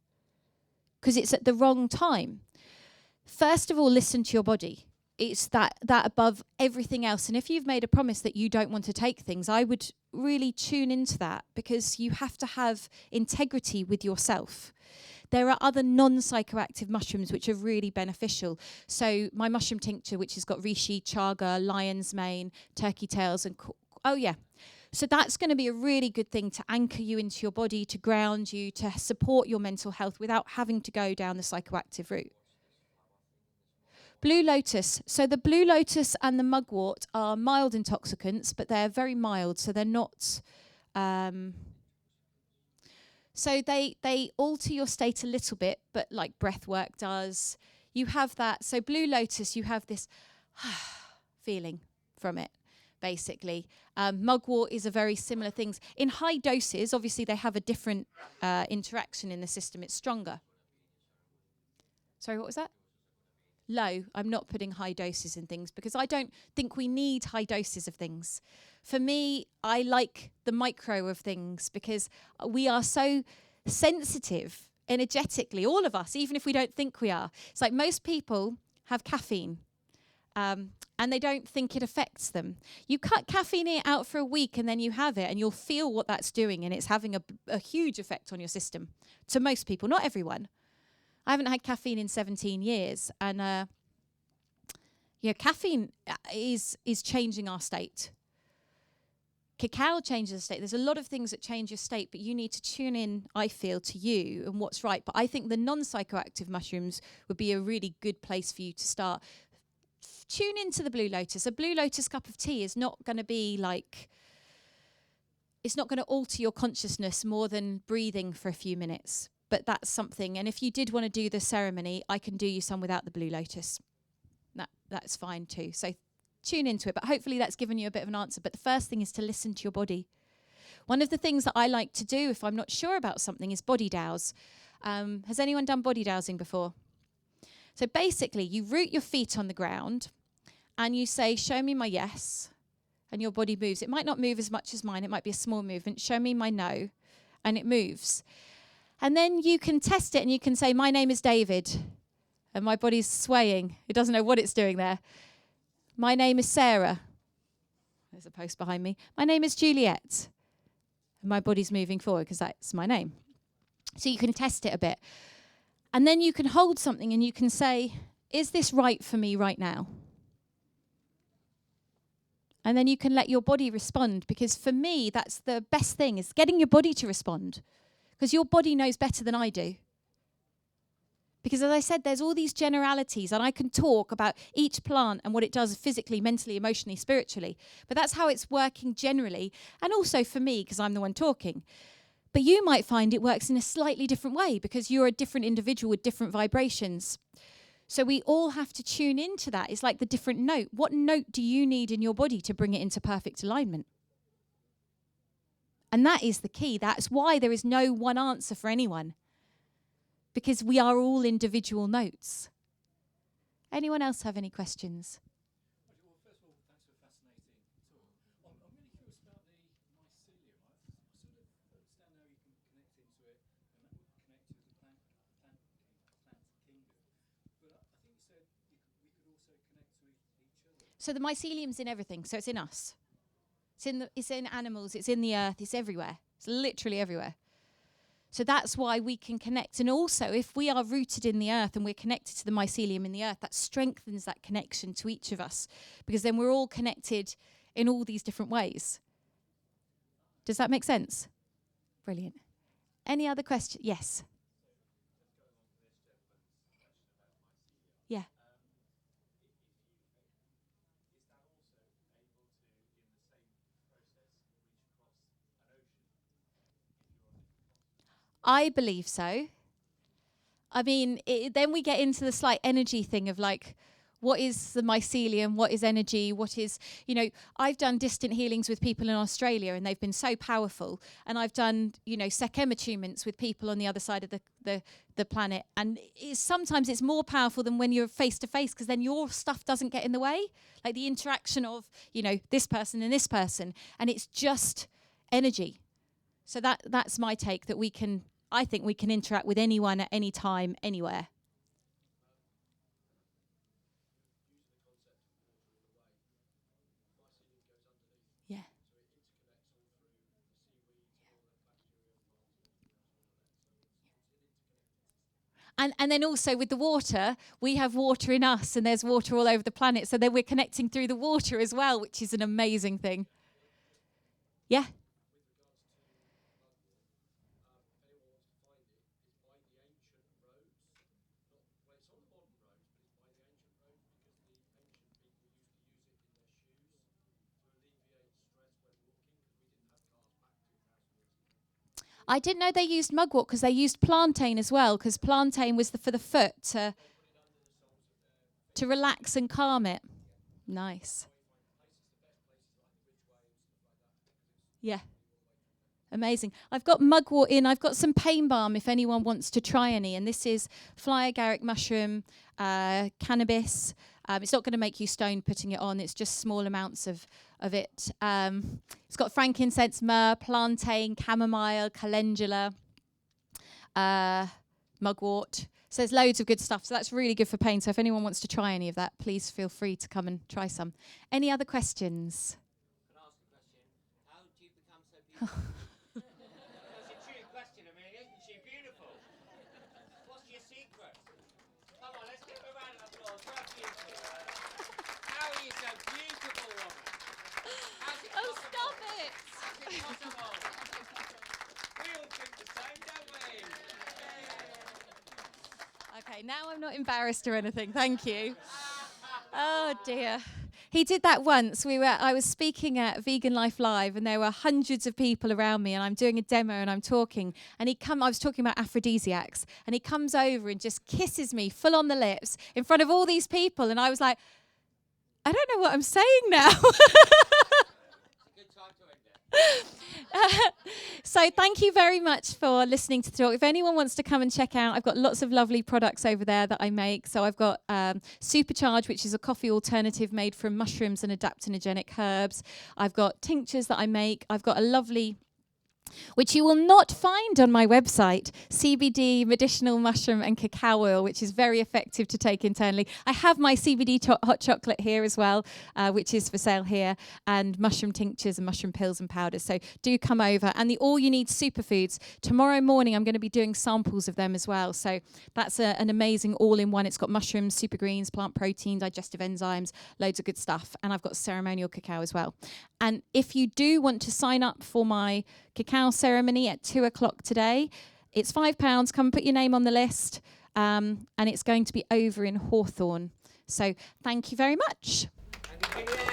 because it's at the wrong time. First of all, listen to your body. It's that above everything else. And if you've made a promise that you don't want to take things, I would really tune into that, because you have to have integrity with yourself. There are other non-psychoactive mushrooms which are really beneficial. So my mushroom tincture, which has got reishi, chaga, lion's mane, turkey tails, and so that's going to be a really good thing to anchor you into your body, to ground you, to support your mental health without having to go down the psychoactive route. Blue lotus. So the blue lotus and the mugwort are mild intoxicants, but they're very mild, so they're not... so they alter your state a little bit, but like breath work does. You have that. So blue lotus, you have this feeling from it, basically. Mugwort is a very similar thing. In high doses, obviously, they have a different interaction in the system. It's stronger. Sorry, what was that? Low. I'm not putting high doses in things because I don't think we need high doses of things. For me, I like the micro of things because we are so sensitive energetically, all of us, even if we don't think we are. It's like most people have caffeine and they don't think it affects them. You cut caffeine out for a week and then you have it and you'll feel what that's doing, and it's having a huge effect on your system. To most people, not everyone. I haven't had caffeine in 17 years, and caffeine is changing our state. Cacao changes the state. There's a lot of things that change your state, but you need to tune in, I feel, to you and what's right. But I think the non-psychoactive mushrooms would be a really good place for you to start. Tune into the blue lotus. A blue lotus cup of tea is not going to be like... It's not going to alter your consciousness more than breathing for a few minutes. But that's something. And if you did want to do the ceremony, I can do you some without the blue lotus. That's fine too. So tune into it. But hopefully that's given you a bit of an answer. But the first thing is to listen to your body. One of the things that I like to do if I'm not sure about something is body dowse. Has anyone done body dowsing before? So basically, you root your feet on the ground and you say, show me my yes. And your body moves. It might not move as much as mine. It might be a small movement. Show me my no. And it moves. And then you can test it and you can say, my name is David. And my body's swaying. It doesn't know what it's doing there. My name is Sarah. There's a post behind me. My name is Juliette. And my body's moving forward because that's my name. So you can test it a bit. And then you can hold something and you can say, is this right for me right now? And then you can let your body respond, because for me, that's the best thing, is getting your body to respond. Because your body knows better than I do. Because as I said, there's all these generalities, and I can talk about each plant and what it does physically, mentally, emotionally, spiritually. But that's how it's working generally, and also for me, because I'm the one talking. But you might find it works in a slightly different way, because you're a different individual with different vibrations. So we all have to tune into that. It's like the different note. What note do you need in your body to bring it into perfect alignment? And that is the key. That's why there is no one answer for anyone. Because we are all individual notes. Anyone else have any questions? Well, first of all, thanks for a fascinating talk. I'm really curious about the mycelium. I sort of understand how you can connect into it, and that would connect to the plant kingdom. But I think you said we could also connect to each other. So the mycelium's in everything. So it's in us. It's in animals. It's in the earth. It's everywhere. It's literally everywhere. So that's why we can connect. And also, if we are rooted in the earth and we're connected to the mycelium in the earth, that strengthens that connection to each of us, because then we're all connected in all these different ways. Does that make sense? Brilliant. Any other questions? Yes. Yeah. I believe so. I mean, then we get into the slight energy thing of like, what is the mycelium? What is energy? What is, I've done distant healings with people in Australia and they've been so powerful. And I've done, Sechem attunements with people on the other side of the planet. And sometimes it's more powerful than when you're face to face, because then your stuff doesn't get in the way. Like the interaction of, this person and this person. And it's just energy. So that's my take, that I think we can interact with anyone at any time, anywhere. Yeah. And then also with the water, we have water in us and there's water all over the planet. So then we're connecting through the water as well, which is an amazing thing. Yeah. I didn't know they used mugwort, because they used plantain as well, because plantain was for the foot to relax and calm it. Nice. Yeah. Amazing. I've got mugwort in. I've got some pain balm if anyone wants to try any. And this is fly agaric mushroom, cannabis. It's not going to make you stoned putting it on. It's just small amounts of it. It's got frankincense, myrrh, plantain, chamomile, calendula, mugwort. So there's loads of good stuff. So that's really good for pain. So if anyone wants to try any of that, please feel free to come and try some. Any other questions? Can I ask a question? How do you become so beautiful? That's a true question. I mean, isn't she beautiful? What's your secret? Come on, let's give her a round of applause. What a beauty. How are you so beautiful, woman? How's it possible? Stop it! How's it possible? We all think the same, don't we? Okay, now I'm not embarrassed or anything. Thank you. Oh dear. He did that once. I was speaking at Vegan Life Live, and there were hundreds of people around me, and I'm doing a demo and I'm talking. And I was talking about aphrodisiacs, and he comes over and just kisses me full on the lips in front of all these people, and I was like, I don't know what I'm saying now. Good time to end it. So thank you very much for listening to the talk. If anyone wants to come and check out, I've got lots of lovely products over there that I make. So I've got Supercharge, which is a coffee alternative made from mushrooms and adaptogenic herbs. I've got tinctures that I make. I've got a lovely, which you will not find on my website, CBD medicinal mushroom and cacao oil, which is very effective to take internally. I have my CBD hot chocolate here as well, which is for sale here, and mushroom tinctures and mushroom pills and powders. So do come over. And the All You Need Superfoods, tomorrow morning I'm going to be doing samples of them as well. So that's an amazing all-in-one. It's got mushrooms, super greens, plant protein, digestive enzymes, loads of good stuff. And I've got ceremonial cacao as well. And if you do want to sign up for my cacao ceremony at 2:00 today, it's £5. Come put your name on the list, and it's going to be over in Hawthorne. So thank you very much. Thank you, Juliette.